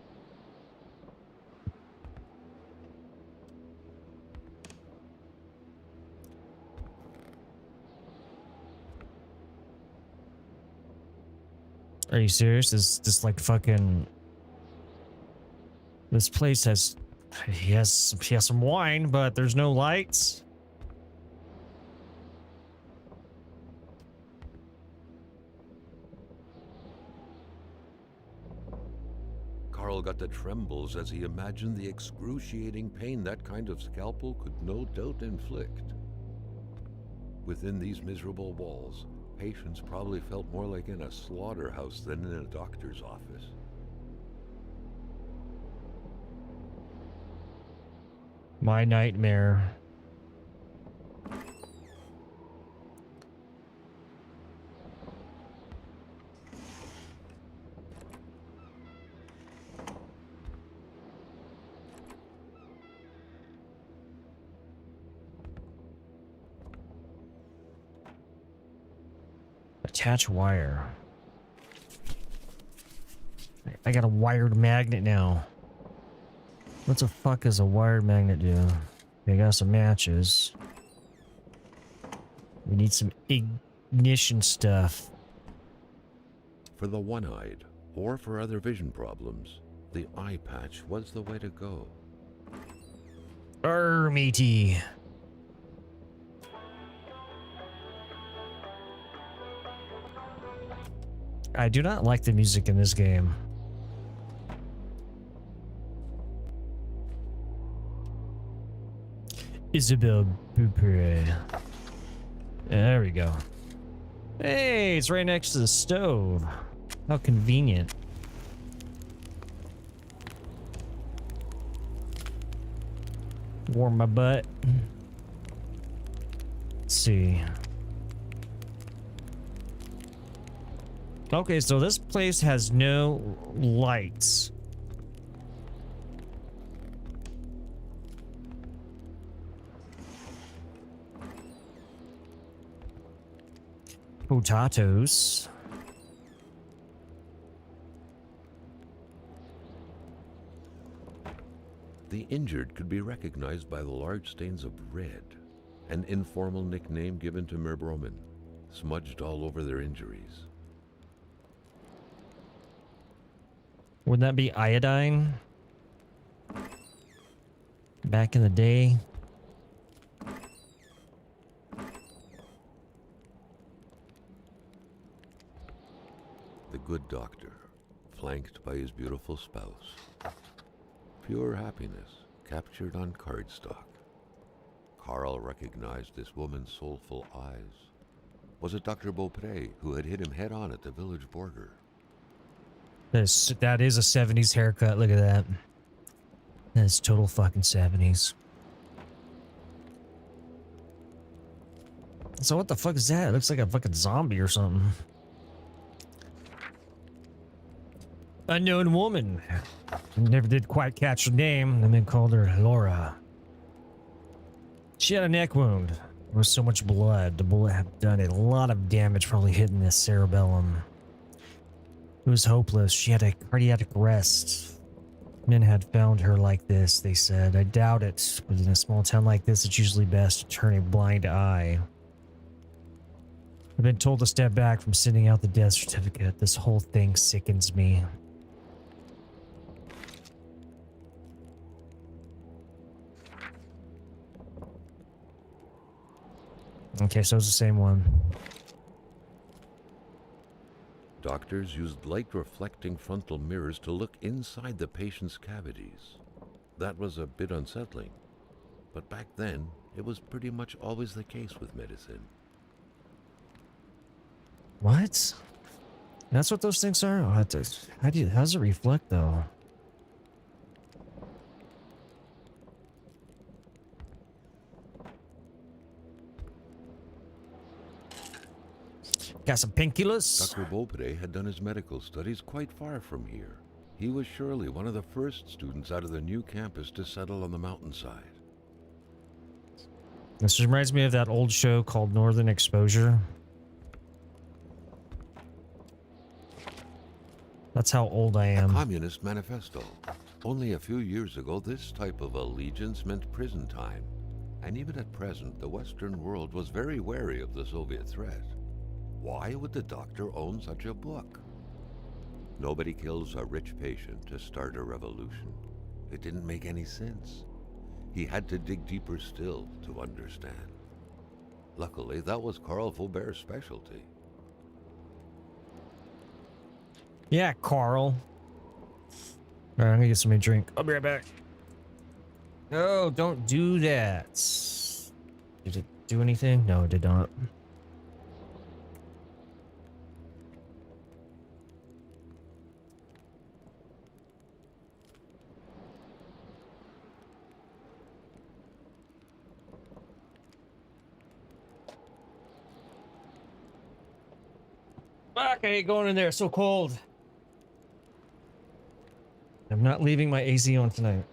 Are you serious? This like fucking... This place has... He has some wine, but there's no lights.
Carl got the trembles as he imagined the excruciating pain that kind of scalpel could no doubt inflict. Within these miserable walls, patients probably felt more like in a slaughterhouse than in a doctor's office.
My nightmare. Attach wire. I got a wired magnet now. What the fuck does a wired magnet do? I got some matches. We need some ignition stuff.
For the one-eyed, or for other vision problems, the eye patch was the way to go.
Matey. I do not like the music in this game. Isabelle Beaupre. There we go. Hey, it's right next to the stove. How convenient. Warm my butt. Let's see. Okay, so this place has no lights. Potatoes.
The injured could be recognized by the large stains of red, an informal nickname given to Merbromen, smudged all over their injuries.
Wouldn't that be iodine? Back in the day.
The good doctor, flanked by his beautiful spouse. Pure happiness, captured on cardstock. Carl recognized this woman's soulful eyes. Was it Dr. Beaupre who had hit him head-on at the village border?
That is a 70s haircut. Look at that. That's total fucking 70s. So what the fuck is that? It looks like a fucking zombie or something. Unknown woman. Never did quite catch her name. The men called her Laura. She had a neck wound. There was so much blood. The bullet had done a lot of damage, probably hitting the cerebellum. It was hopeless. She had a cardiac arrest. Men had found her like this, they said. I doubt it, but in a small town like this, it's usually best to turn a blind eye. I've been told to step back from sending out the death certificate. This whole thing sickens me. Okay, so it's the same one.
Doctors used light-reflecting frontal mirrors to look inside the patient's cavities. That was a bit unsettling, but back then, it was pretty much always the case with medicine.
What? That's what those things are? Oh, how does it reflect though? Got some painkillers?
Dr. Beaupre had done his medical studies quite far from here. He was surely one of the first students out of the new campus to settle on the mountainside.
This reminds me of that old show called Northern Exposure. That's how old I am.
A Communist Manifesto. Only a few years ago, this type of allegiance meant prison time. And even at present, the Western world was very wary of the Soviet threat. Why would the doctor own such a book? Nobody kills a rich patient to start a revolution. It didn't make any sense. He had to dig deeper still to understand. Luckily, that was Carl Faubert's specialty.
Yeah, Carl. Alright, I'm gonna get something to drink. I'll be right back. No, don't do that. Did it do anything? No, it did not. Fuck, I hate going in there. It's so cold. I'm not leaving my AC on tonight.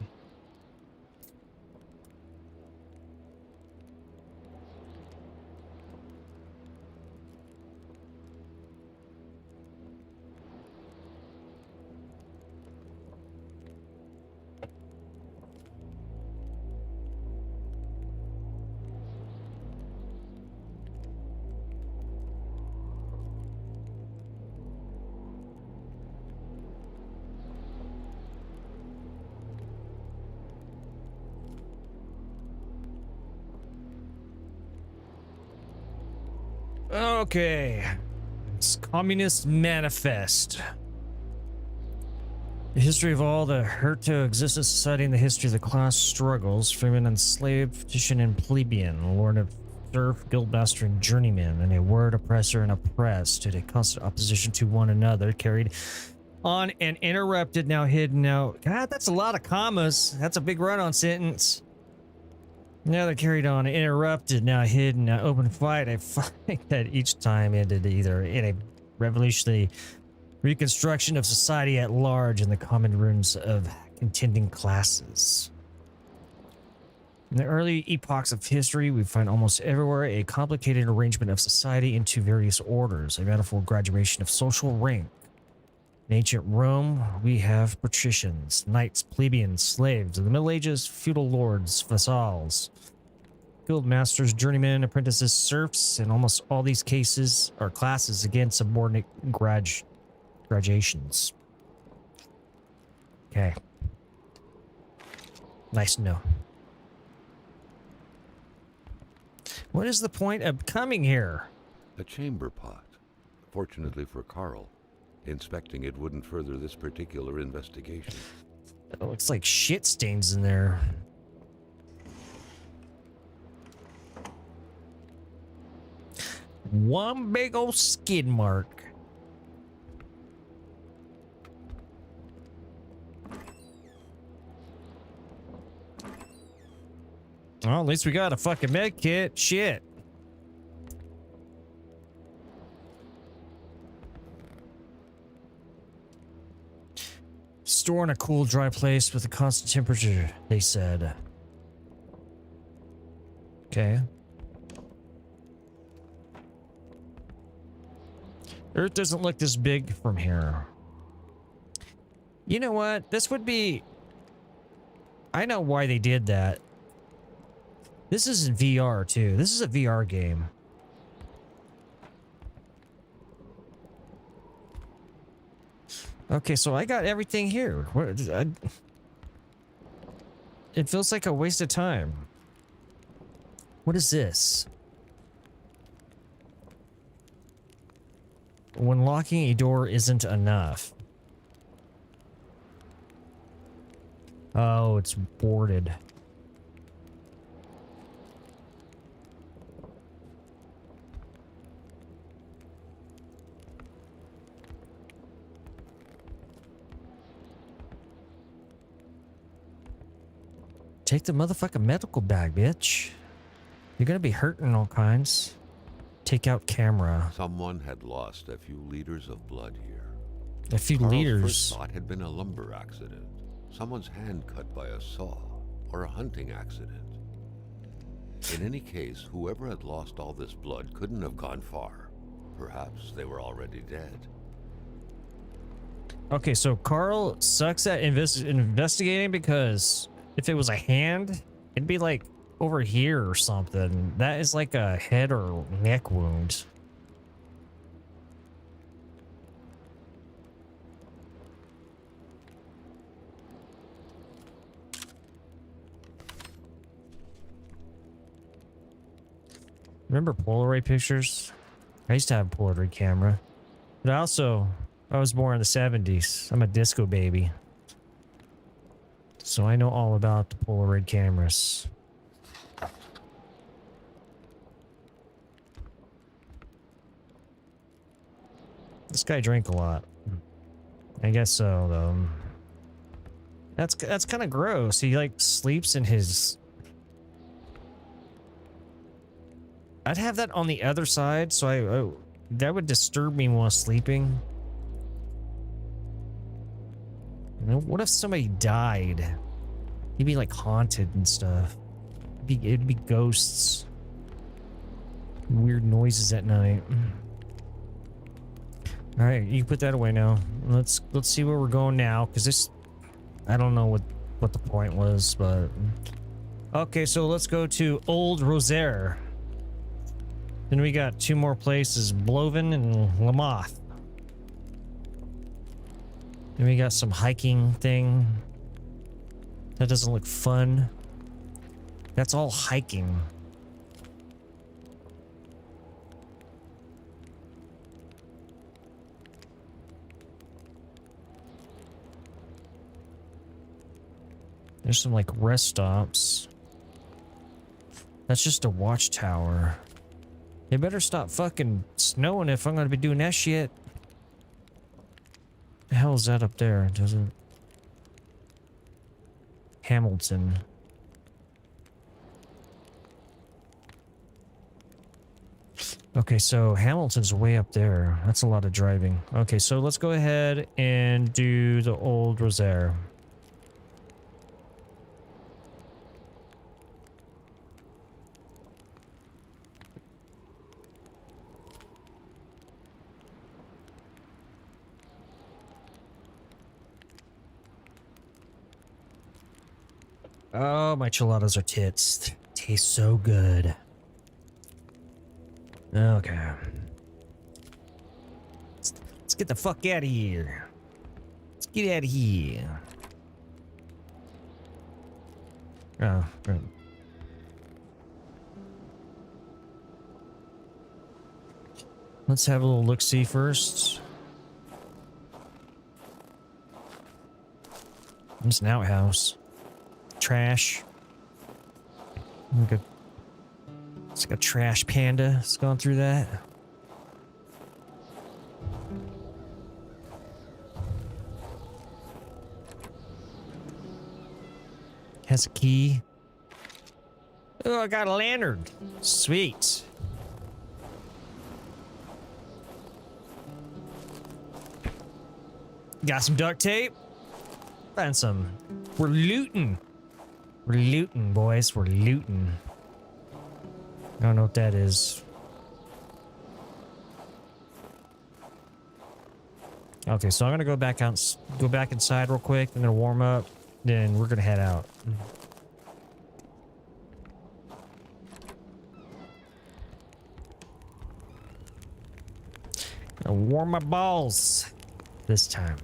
Okay. It's Communist Manifest. The history of all the hurt to exist in society and the history of the class struggles, freeman and slave, petition and plebeian, lord of serf, guildmaster and journeyman, and a word oppressor and oppressed, to the constant opposition to one another, carried on and interrupted, now hidden, now... God, that's a lot of commas. That's a big run-on sentence. Now they're carried on, interrupted, now hidden, now open fight. I find that each time ended either in a revolutionary reconstruction of society at large in the common ruins of contending classes. In the early epochs of history, we find almost everywhere a complicated arrangement of society into various orders, a manifold graduation of social rank. In ancient Rome, we have patricians, knights, plebeians, slaves. In the Middle Ages, feudal lords, vassals, guild masters, journeymen, apprentices, serfs. In almost all these cases are classes, again, subordinate graduations. Okay. Nice to know. What is the point of coming here?
A chamber pot. Fortunately for Carl, inspecting it wouldn't further this particular investigation.
It looks like shit stains in there. One big old skid mark. Well, at least we got a fucking med kit. Shit. Store in a cool, dry place with a constant temperature, they said. Okay. Earth doesn't look this big from here. You know what? This would be I know why they did that. This is in VR too. This is a VR game. Okay, so I got everything here. It feels like a waste of time. What is this? When locking a door isn't enough. Oh, it's boarded. Take the motherfucking medical bag, bitch. You're gonna be hurting all kinds. Take out camera.
Someone had lost a few liters of blood here.
A few
Carl's
liters.
first thought had been a lumber accident. Someone's hand cut by a saw, or a hunting accident. In any case, whoever had lost all this blood couldn't have gone far. Perhaps they were already dead.
Okay, so Carl sucks at investigating because if it was a hand, it'd be like over here or something. That is like a head or neck wound. Remember Polaroid pictures? I used to have a Polaroid camera. But I was born in the 70s. I'm a disco baby. So I know all about the Polaroid cameras. This guy drank a lot. I guess so, though. That's kind of gross. He like sleeps in his... I'd have that on the other side, so that would disturb me while sleeping. You know, what if somebody died? He'd be like haunted and stuff. It'd be ghosts. Weird noises at night. All right, you put that away now. Let's see where we're going now, because this, I don't know what the point was, but okay. So let's go to Old Rosaire. Then we got two more places, Bloven and Lamoth. Then we got some hiking thing. That doesn't look fun. That's all hiking. There's some like rest stops. That's just a watchtower. They better stop fucking snowing if I'm gonna be doing that shit. The hell is that up there? Doesn't Hamilton. Okay, so Hamilton's way up there. That's a lot of driving. Okay, so let's go ahead and do the Old Rosaire. Oh, my chiladas are tits. Taste so good. Okay. Let's get the fuck out of here. Let's get out of here. Oh, right. Let's have a little look-see first. It's an outhouse. Trash. It's like a trash panda. It's gone through that. Has a key. Oh, I got a lantern. Sweet. Got some duct tape. Found some. We're looting. We're looting, boys. We're looting. I don't know what that is. Okay, so I'm gonna go back inside real quick. I'm gonna warm up. then we're gonna head out. Gonna warm my balls this time.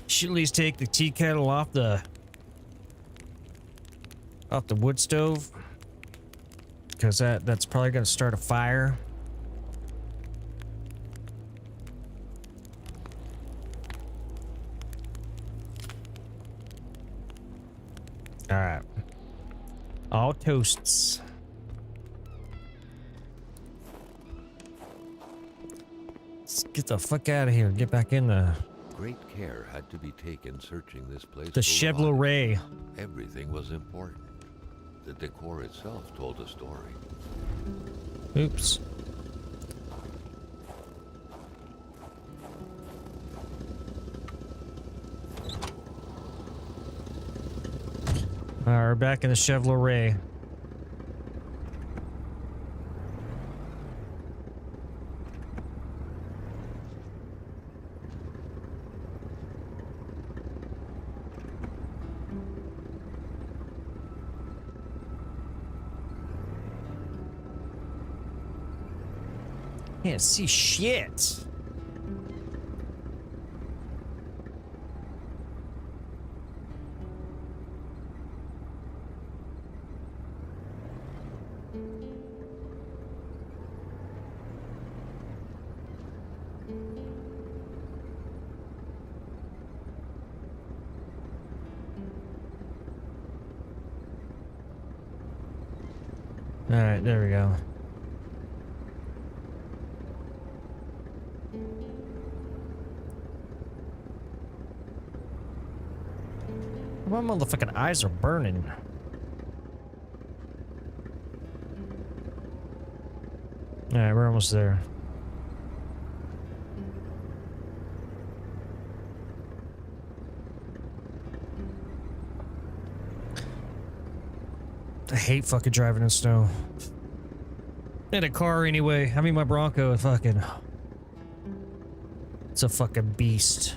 Should at least take the tea kettle off the wood stove, because that's probably gonna start a fire. All right, all toasts. Let's get the fuck out of here. Get back in the
Great care had to be taken searching this place.
Chevrolet.
Everything was important. The decor itself told a story.
Oops. All right, we're back in the Chevrolet. Can't see shit. All right, there we go. My motherfucking eyes are burning. Alright, we're almost there. I hate fucking driving in snow. In a car anyway. I mean, my Bronco is fucking... It's a fucking beast.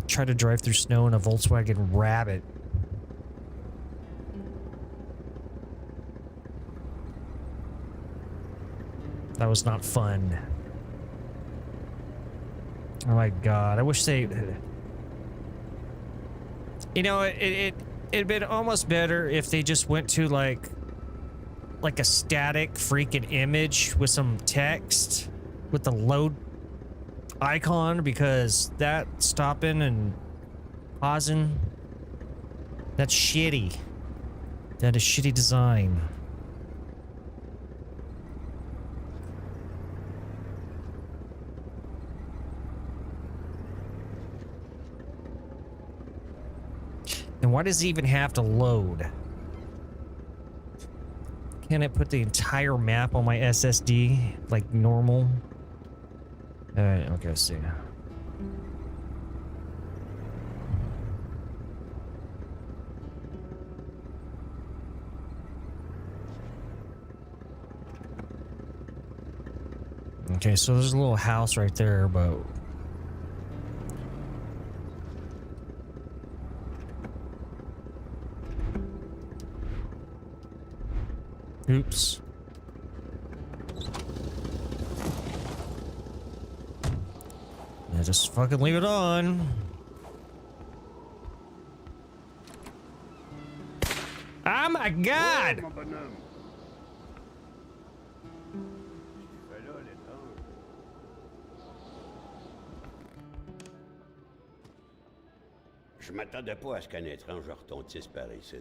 Try to drive through snow in a Volkswagen Rabbit. That was not fun. Oh my god, I wish they... You know, it'd been almost better if they just went to like a static freaking image with some text with the load icon, because that stopping and pausing, that's shitty. That is shitty design. And why does it even have to load? Can't it put the entire map on my SSD like normal? Alright, okay, let's see. Okay, so there's a little house right there, but... Oops. Yeah, just fucking leave it on. Oh my god!
Je m'attendais pas à ce qu'un étrange retentisse par ici.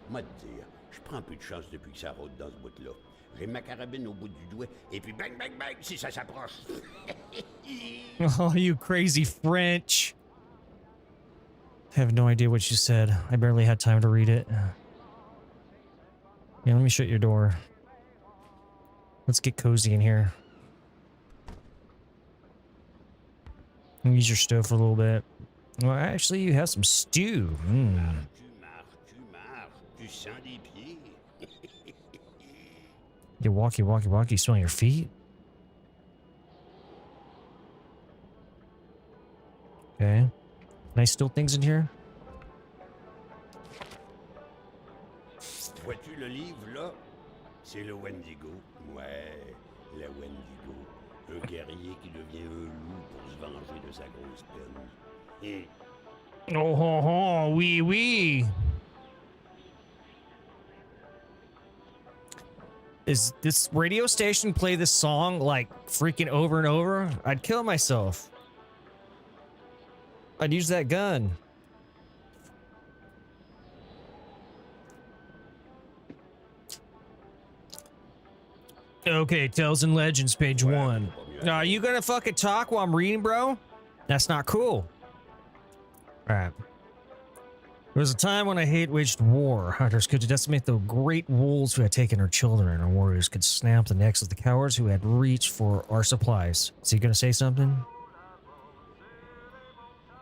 Moi te dire, je prends plus de chance depuis que ça rôde dans ce bout-là. J'ai ma carabine au bout du doigt, et puis bang, bang, bang, si ça s'approche.
Oh, you crazy French. I have no idea what you said. I barely had time to read it. Yeah, let me shut your door. Let's get cozy in here. Use your stove for a little bit. Well, actually, you have some stew. Mm.
Tu marches, tu sens des pieds.
You walkie, smelling your feet? Okay. Nice still things in here?
Vois-tu le livre, là? C'est le Wendigo. Ouais, le Wendigo. Un guerrier qui devient un loup pour se venger de sa grosse peine.
Oh, ho, ho, oui, oui. Is this radio station play this song like freaking over and over? I'd kill myself. I'd use that gun. Okay, Tales and Legends, page 1. Are you gonna fucking talk while I'm reading, bro? That's not cool. Alright. There was a time when I waged war. Hunters could decimate the great wolves who had taken our children, and warriors could snap the necks of the cowards who had reached for our supplies. Is he gonna say something?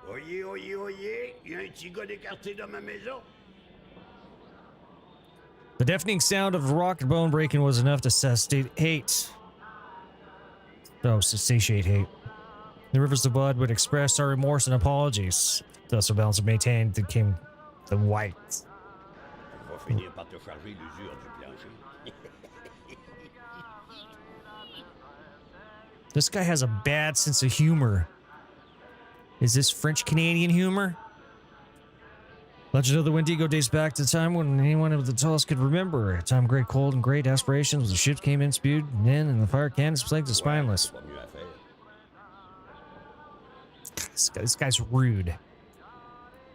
Oyez, oyez, oyez, il y a un petit gars d'écarté dans ma maison.
The deafening sound of rock and bone breaking was enough to satiate hate. Oh, to satiate hate. The rivers of blood would express our remorse and apologies. Thus, our balance maintained became the white.
Tu vas finir par te charger l'usure du plancher.
This guy has a bad sense of humor. Is this French-Canadian humor? Legend of the Wendigo dates back to the time when anyone of the tallest could remember. A time of great cold and great aspirations when the ships came in, spewed men, and the fire cannons plagued the spineless.
Pas mieux à faire.
This guy's rude.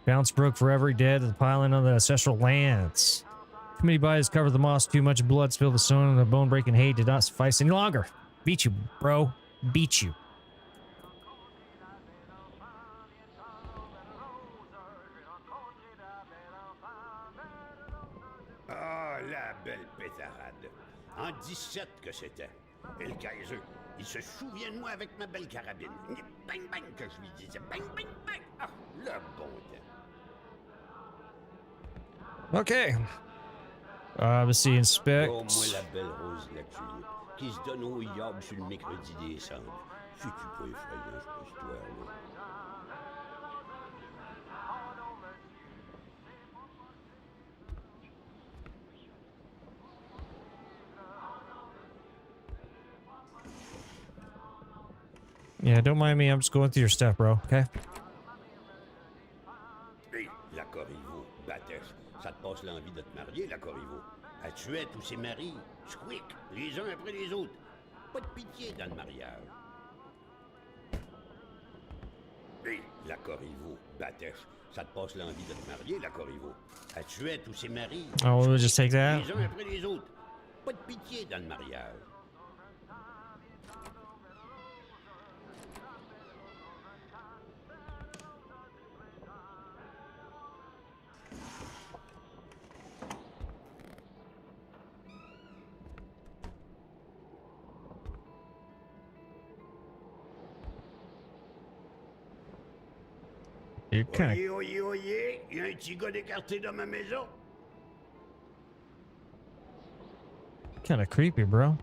Balance broke for every dead of the piling on the ancestral lands. Too many bodies covered the moss, too much blood spilled the stone, and the bone-breaking hate did not suffice any longer. Beat you, bro. Beat you.
Ah, la belle pétarade. En 17 que c'était. Et le Kaiser, il se souvient de moi avec ma belle carabine. Bang, bang, que je lui disais. Bang, bang, bang. Ah, le bon temps.
Okay. Obviously inspect.
Oh, moi, la belle rose de la tulipe, qui se donne au yob sur le mercredi des cendres. C'est-tu pas effrayant, cette histoire-là?
Yeah, don't mind me. I'm just going through your stuff, bro. Okay.
Hé, la Corriveau, Batèche, ça te passe l'envie de te marier, la Corriveau. Elle tuait tous ses maris, squick, les uns après les autres. Pas de pitié dans le mariage. Hé, la Corriveau, Batèche, ça te passe l'envie de te marier, la Corriveau. Elle tuait tous ses maris.
Oh, we'll just take that.
Les uns après les autres. Pas de pitié dans le mariage.
You're kind
Oyez, oyez, oyez, il y a un petit gars d'écarté dans ma maison.
of creepy, bro.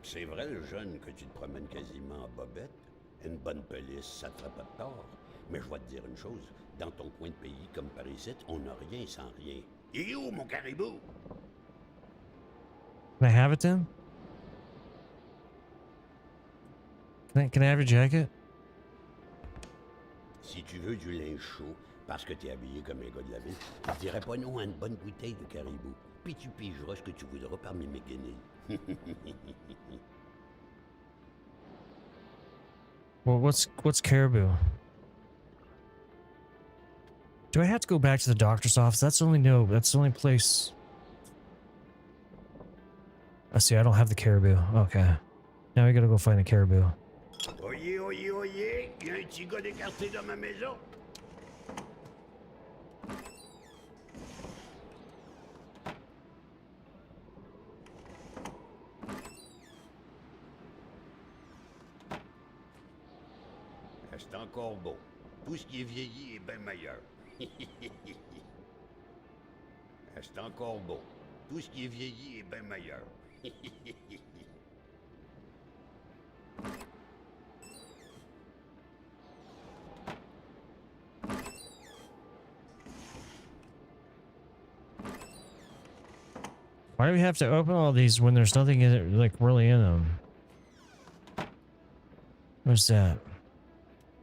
C'est vrai, le jeune, que tu te promènes quasiment en bobette. Une bonne police, ça te fera pas de tort. Mais je vais te dire une chose. Dans ton coin de pays, comme par ici, on n'a rien sans rien. Il est où, mon caribou?
Can I have it then? Can I have your jacket?
Si tu veux du linge chaud, parce que t'es habillé comme un gars de la ville, je dirais pas non à une bonne bouteille de caribou. Puis tu pigeras ce que tu voudras parmi mes guenilles.
Well, what's caribou? Do I have to go back to the doctor's office? That's the only place. I see, I don't have the caribou. Okay. Now we gotta go find the caribou.
Oyez, oyez, oyez, il y a un petit gars d'écarté dans ma maison. c'est encore beau. Tout ce qui est vieilli est bien meilleur. C'est encore beau. Tout ce qui est vieilli est bien meilleur.
Why do we have to open all these when there's nothing in it, like really in them? What's that?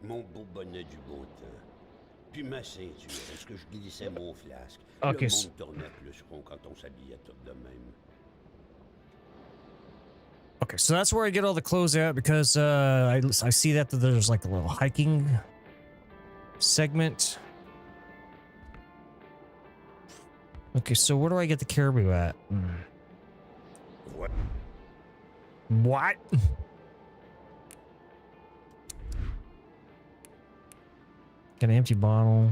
Mon beau bonnet du beau temps. Puis ma ceinture, est-ce que je glissais mon flasque?
Okay,
Le monde tournait plus rond quand on s'habillait tout de même.
Okay, so that's where I get all the clothes at because I see that there's like a little hiking segment. Okay, so where do I get the caribou at?
What?
What? Got an empty bottle.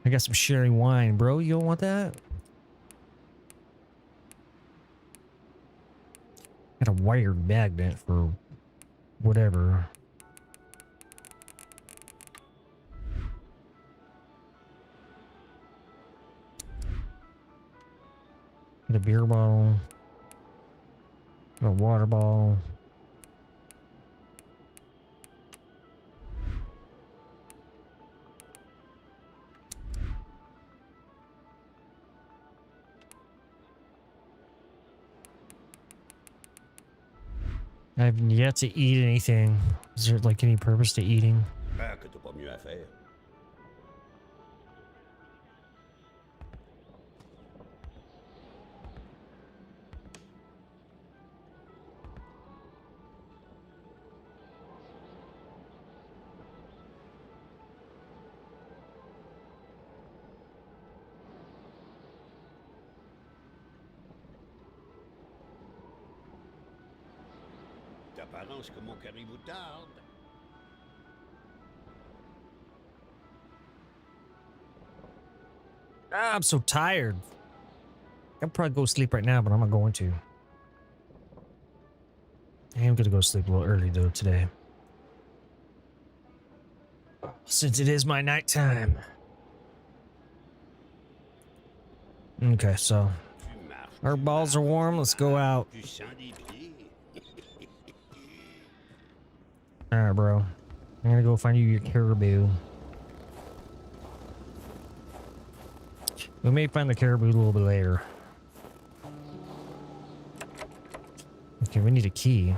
I got some sherry wine, bro. You don't want that? Got a wired magnet for whatever. Got a beer bottle. Got a water bottle. I've yet to eat anything. Is there like any purpose to eating?
Ah, que t'as pas mieux à faire. T'apparence que mon caribou tarde.
Ah, I'm so tired. I'll probably go sleep right now, but I'm not going to. I am gonna go sleep a little early though today. Since it is my nighttime. Okay, so our balls are warm. Let's go out.
Tu sens des pieds?
All right, bro. I'm gonna go find you your caribou. We may find the caribou a little bit later. Okay, we need a key.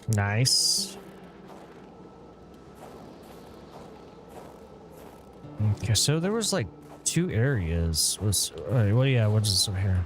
Nice. Okay, so there was like 2 areas. Well, yeah, what is this over here?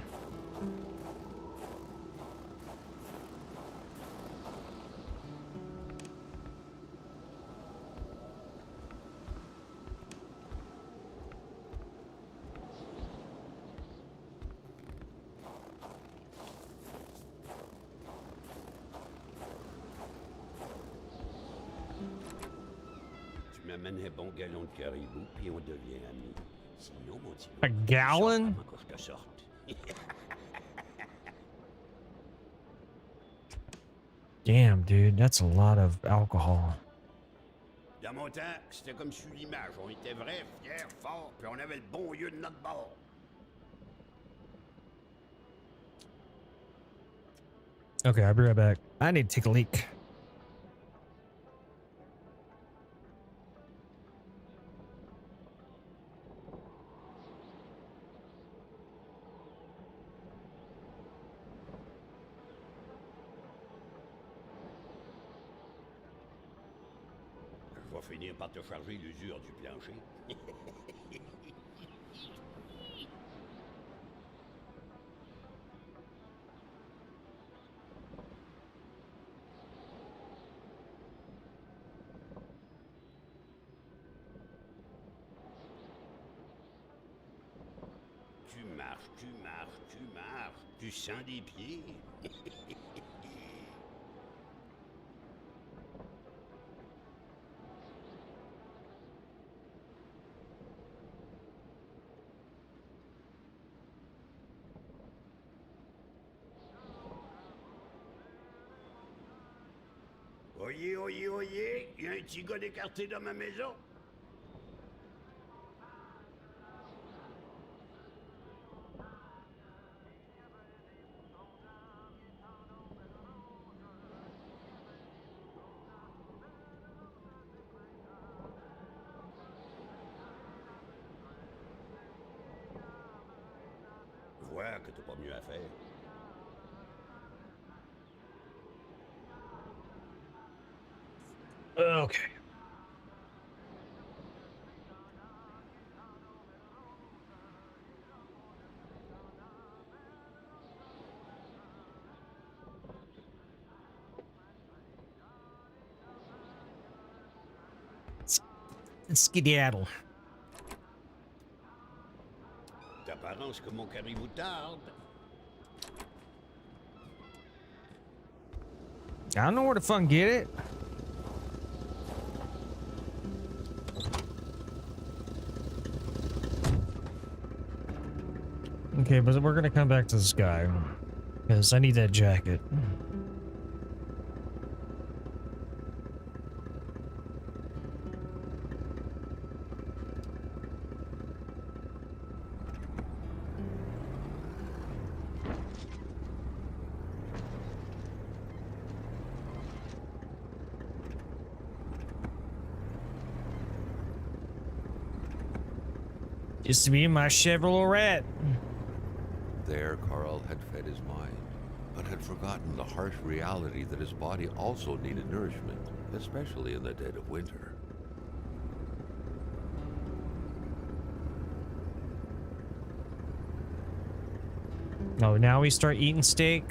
Tu m'amènes un bon galon de caribou, puis on devient amis. Sinon, mon petit
A gallon?
que je te sorte.
Damn, dude, that's a lot of alcohol.
Dans mon temps, c'était comme sur l'image. On était vrais, fiers, forts, puis on avait le bon lieu de notre bord.
Okay, I'll be right back. I need to take a leak.
Je vais finir par te charger l'usure du plancher. Tu marches, tu marches, tu marches. Tu sens des pieds. Oyez, oyez, oyez, il y a un petit gars d'écarté dans ma maison. Vois que t'as pas mieux à faire.
Okay. Skedaddle.
D'apparence que mon caribou tarde.
I don't know where to fucking get it. Okay, but we're gonna come back to this guy because I need that jacket. Just me and my Chevrolet.
There, Carl had fed his mind, but had forgotten the harsh reality that his body also needed nourishment, especially in the dead of winter.
Oh, now we start eating steak?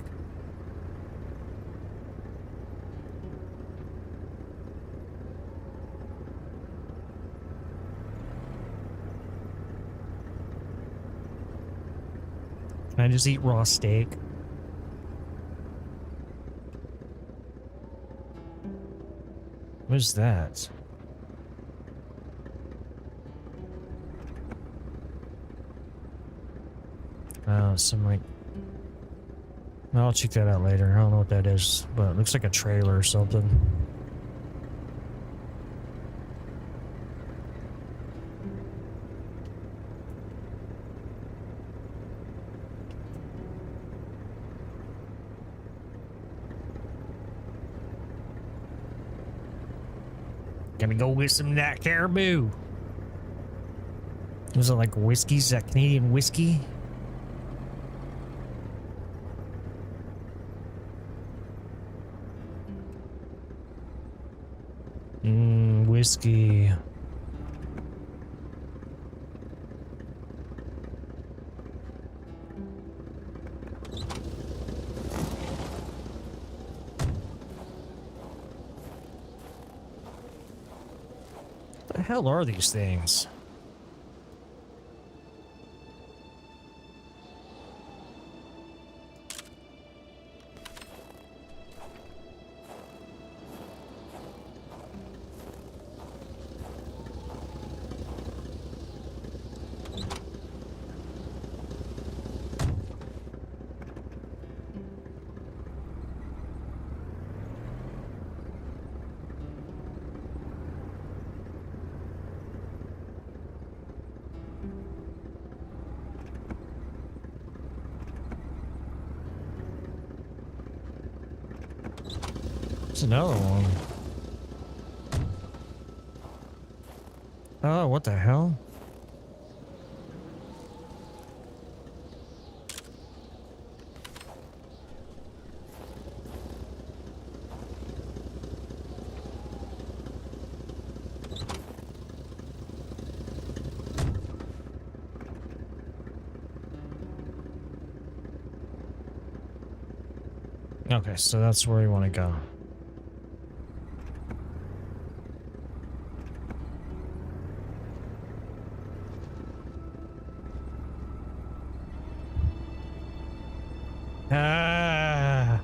Can I just eat raw steak? What is that? Oh, some like... I'll check that out later. I don't know what that is, but it looks like a trailer or something. Gonna go get some of that caribou. Was it like whiskey? Is that Canadian whiskey? Whiskey. What the hell are these things? There's another one. Oh, what the hell? Okay, so that's where we want to go. Ah.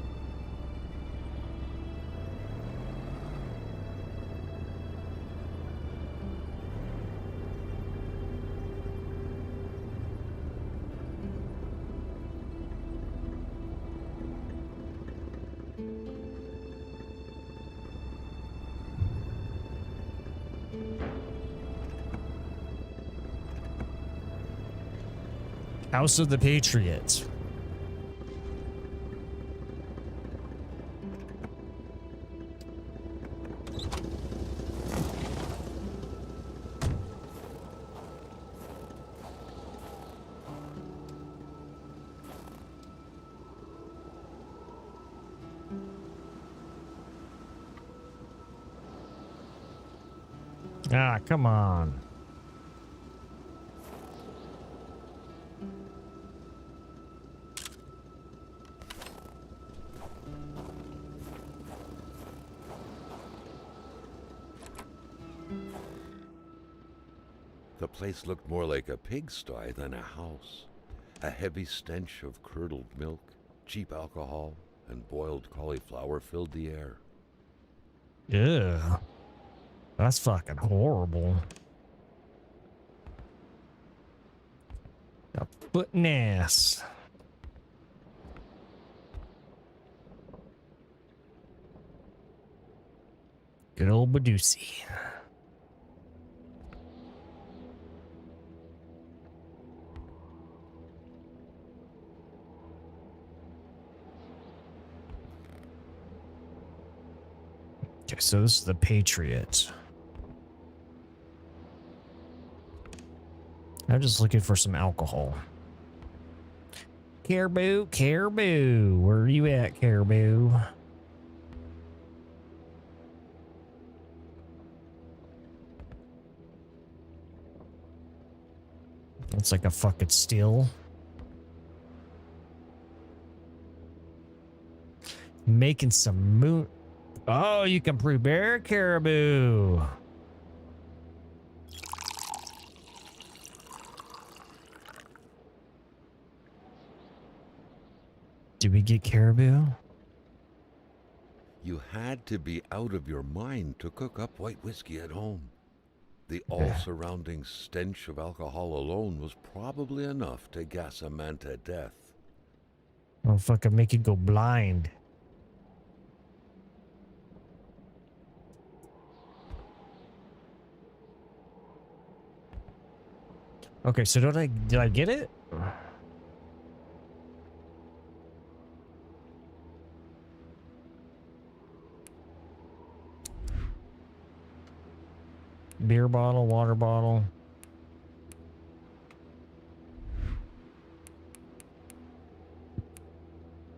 House of the Patriot. Ah, come on.
The place looked more like a pigsty than a house. A heavy stench of curdled milk, cheap alcohol, and boiled cauliflower filled the air.
Yeah. That's fucking horrible. A foot in ass. Good old Badusi. Okay, so this is the Patriot. I'm just looking for some alcohol. Caribou, Caribou. Where are you at, Caribou? It's like a fucking still. Making some moon. Oh, you can prepare caribou. Did we get caribou?
You had to be out of your mind to cook up white whiskey at home. The all-surrounding stench of alcohol alone was probably enough to gas a man to death.
Oh, fucking make it go blind. Okay, so did I get it? Beer bottle, water bottle.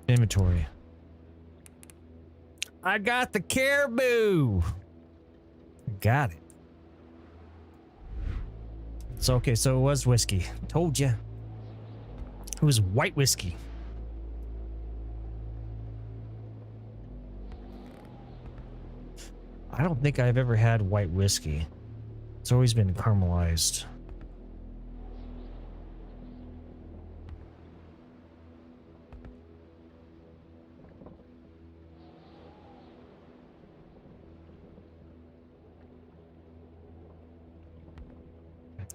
Inventory. I got the caribou. Got it. So, okay, so it was whiskey. Told you. It was white whiskey. I don't think I've ever had white whiskey. It's always been caramelized.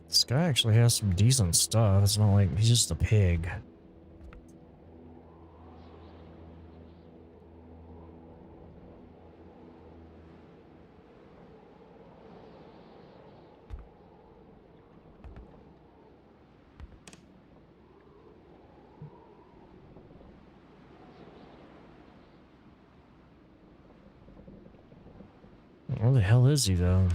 This guy actually has some decent stuff. It's not like he's just a pig. Where the hell is he, though?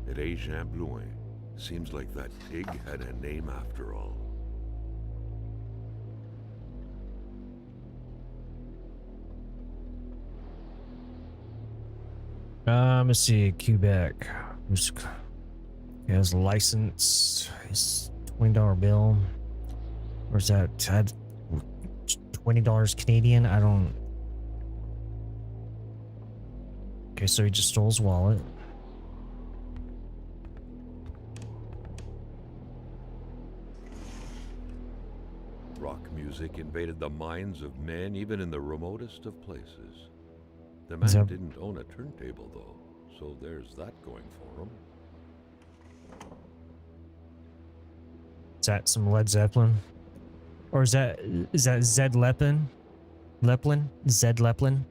At Jean Blouin. Seems like that pig had a name after all.
Let's see, Quebec. He has a license. His $20 bill. Where's that? $20 Canadian? I don't. Okay, so he just stole his wallet.
Rock music invaded the minds of men even in the remotest of places. The man didn't own a turntable, though, so there's that going for him.
Is that some Led Zeppelin? Or is that Zed Leppin? Leplin? Zed Leplin?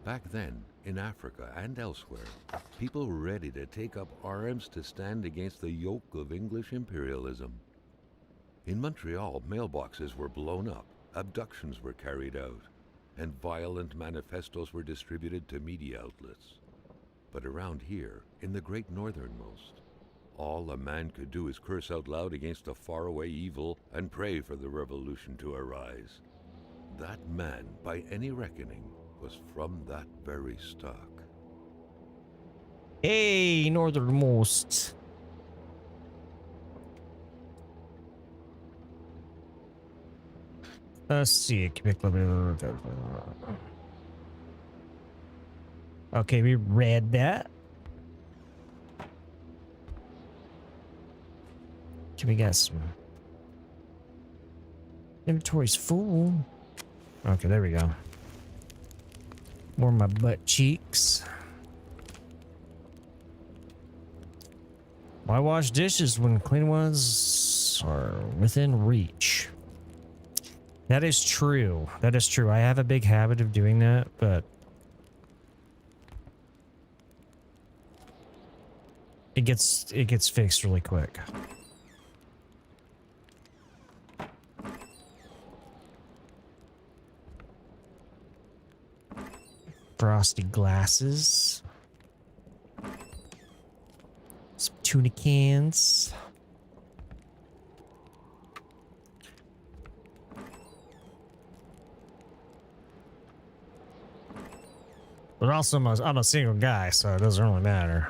Back then, in Africa and elsewhere, people were ready to take up arms to stand against the yoke of English imperialism. In Montreal, mailboxes were blown up, abductions were carried out, and violent manifestos were distributed to media outlets. But around here, in the great northernmost, all a man could do is curse out loud against a faraway evil and pray for the revolution to arise. That man, by any reckoning, was from that very stock.
Hey, northernmost. Let's see. Okay, we read that. Okay, we got some. Inventory's full. Okay, there we go. More of my butt cheeks. Why wash dishes when clean ones are within reach? That is true. That is true. I have a big habit of doing that, but it gets fixed really quick. Frosty glasses. Some tuna cans. But also, I'm a single guy, so it doesn't really matter.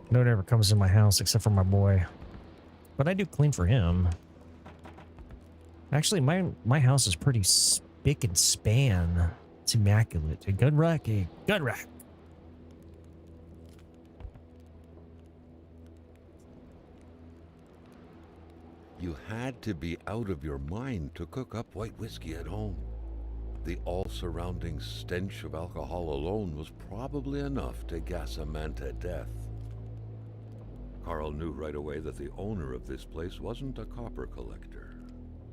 No one ever comes in my house except for my boy. But I do clean for him. Actually, my house is pretty spick and span. It's immaculate. A gun rack, a gun rack.
You had to be out of your mind to cook up white whiskey at home. The all-surrounding stench of alcohol alone was probably enough to gas a man to death. Carl knew right away that the owner of this place wasn't a copper collector.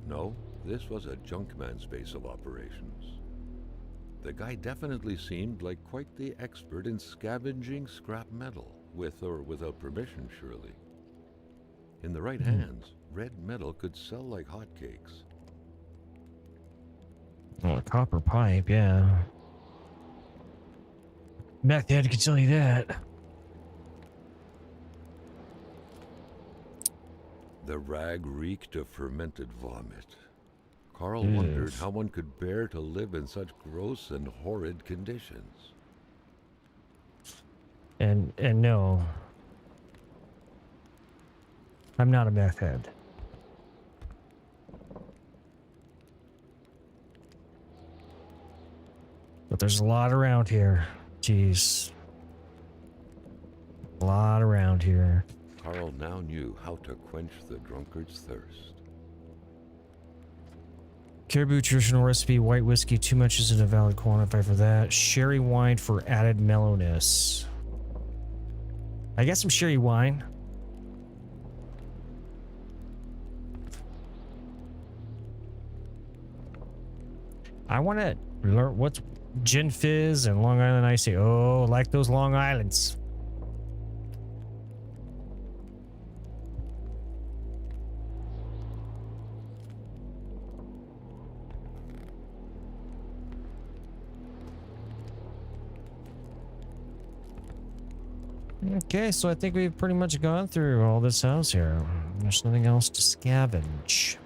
No, this was a junkman's base of operations. The guy definitely seemed like quite the expert in scavenging scrap metal, with or without permission, surely. In the right hands, red metal could sell like hotcakes.
Oh, a copper pipe, yeah. Back then, I can tell you that.
The rag reeked of fermented vomit. Carl wondered how one could bear to live in such gross and horrid conditions.
And no. I'm not a meth head. But there's a lot around here. Jeez. A lot around here.
Carl now knew how to quench the drunkard's thirst.
Caribou traditional recipe, white whiskey, too much isn't a valid quantifier for that. Sherry wine for added mellowness. I got some sherry wine. I want to learn what's gin fizz and Long Island iced. Oh, like those Long Islands. Okay, so I think we've pretty much gone through all this house here. There's nothing else to scavenge.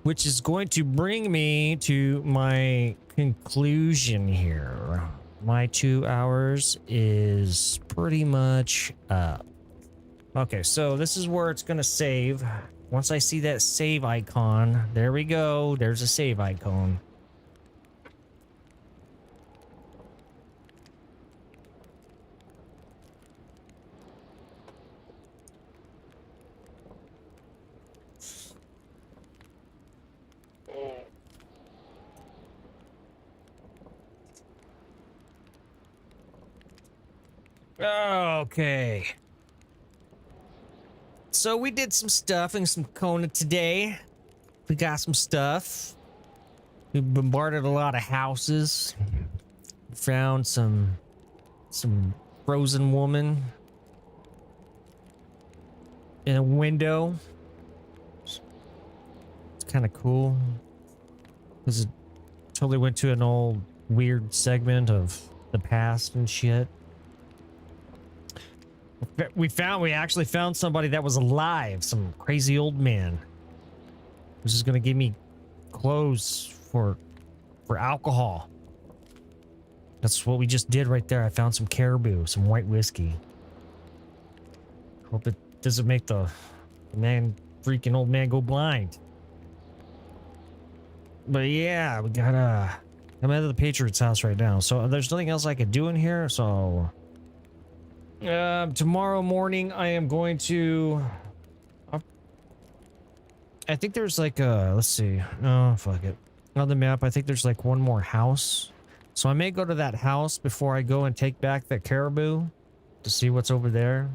Which is going to bring me to my conclusion here. My 2 hours is pretty much up. Okay, so this is where it's going to save. Once I see that save icon, there we go. There's a save icon. Okay. So we did some stuff in some Kona today. We got some stuff. We bombarded a lot of houses. Found some frozen woman in a window. It's kind of cool. Because it totally went to an old weird segment of the past and shit. We actually found somebody that was alive. Some crazy old man. Who's just gonna give me clothes for alcohol. That's what we just did right there. I found some caribou, some white whiskey. Hope it doesn't make the freaking old man go blind. But yeah, we gotta. I'm at the Patriots' house right now, so there's nothing else I could do in here. So tomorrow morning I am going to. I think there's like a. Let's see. Oh fuck it. On the map, I think there's like one more house. So I may go to that house before I go and take back that caribou to see what's over there.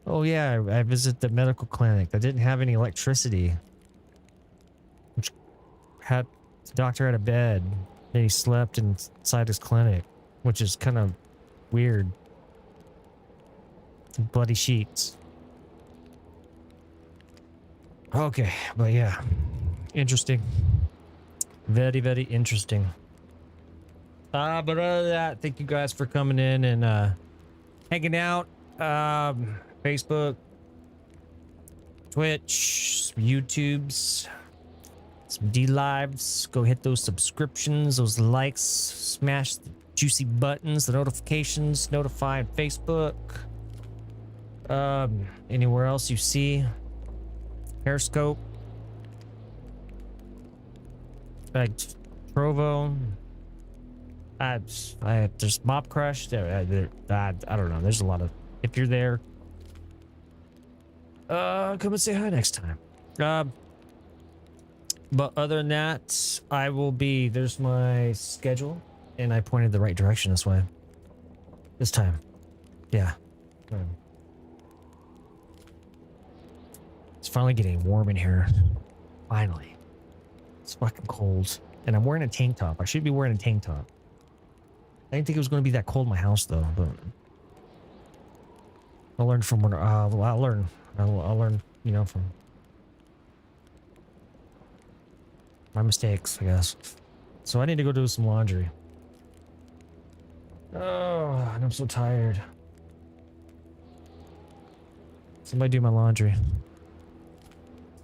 Oh yeah, I visit the medical clinic that didn't have any electricity. Which had the doctor had a bed and he slept inside his clinic, which is kind of weird. Bloody sheets. Okay, but yeah, interesting. Very, very interesting. But other than that, thank you guys for coming in and hanging out. Facebook, Twitch, YouTubes, some D-Lives. Go hit those subscriptions, those likes, smash the juicy buttons, the notifications, notify on Facebook. Anywhere else you see. Periscope. Trovo. There's Mob Crush. I don't know. There's a lot of. If you're there, come and say hi next time. But other than that, I will be. There's my schedule, and I pointed the right direction this way. This time, yeah. It's finally getting warm in here. Finally, it's fucking cold, and I'm wearing a tank top. I should be wearing a tank top. I didn't think it was going to be that cold in my house, though. But I'll learn from when. I'll learn. I'll learn. You know, from my mistakes, I guess. So I need to go do some laundry. Oh, and I'm so tired. Somebody do my laundry.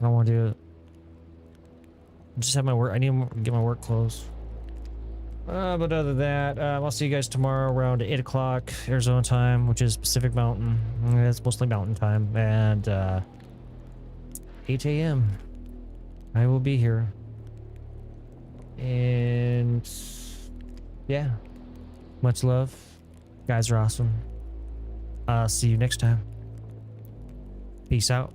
I don't want to do it. Just have my work. I need to get my work clothes. But other than that, I'll see you guys tomorrow around 8 o'clock Arizona time, which is Pacific Mountain. It's mostly mountain time. And 8 a.m. I will be here. And yeah, much love. You guys are awesome. See you next time. Peace out.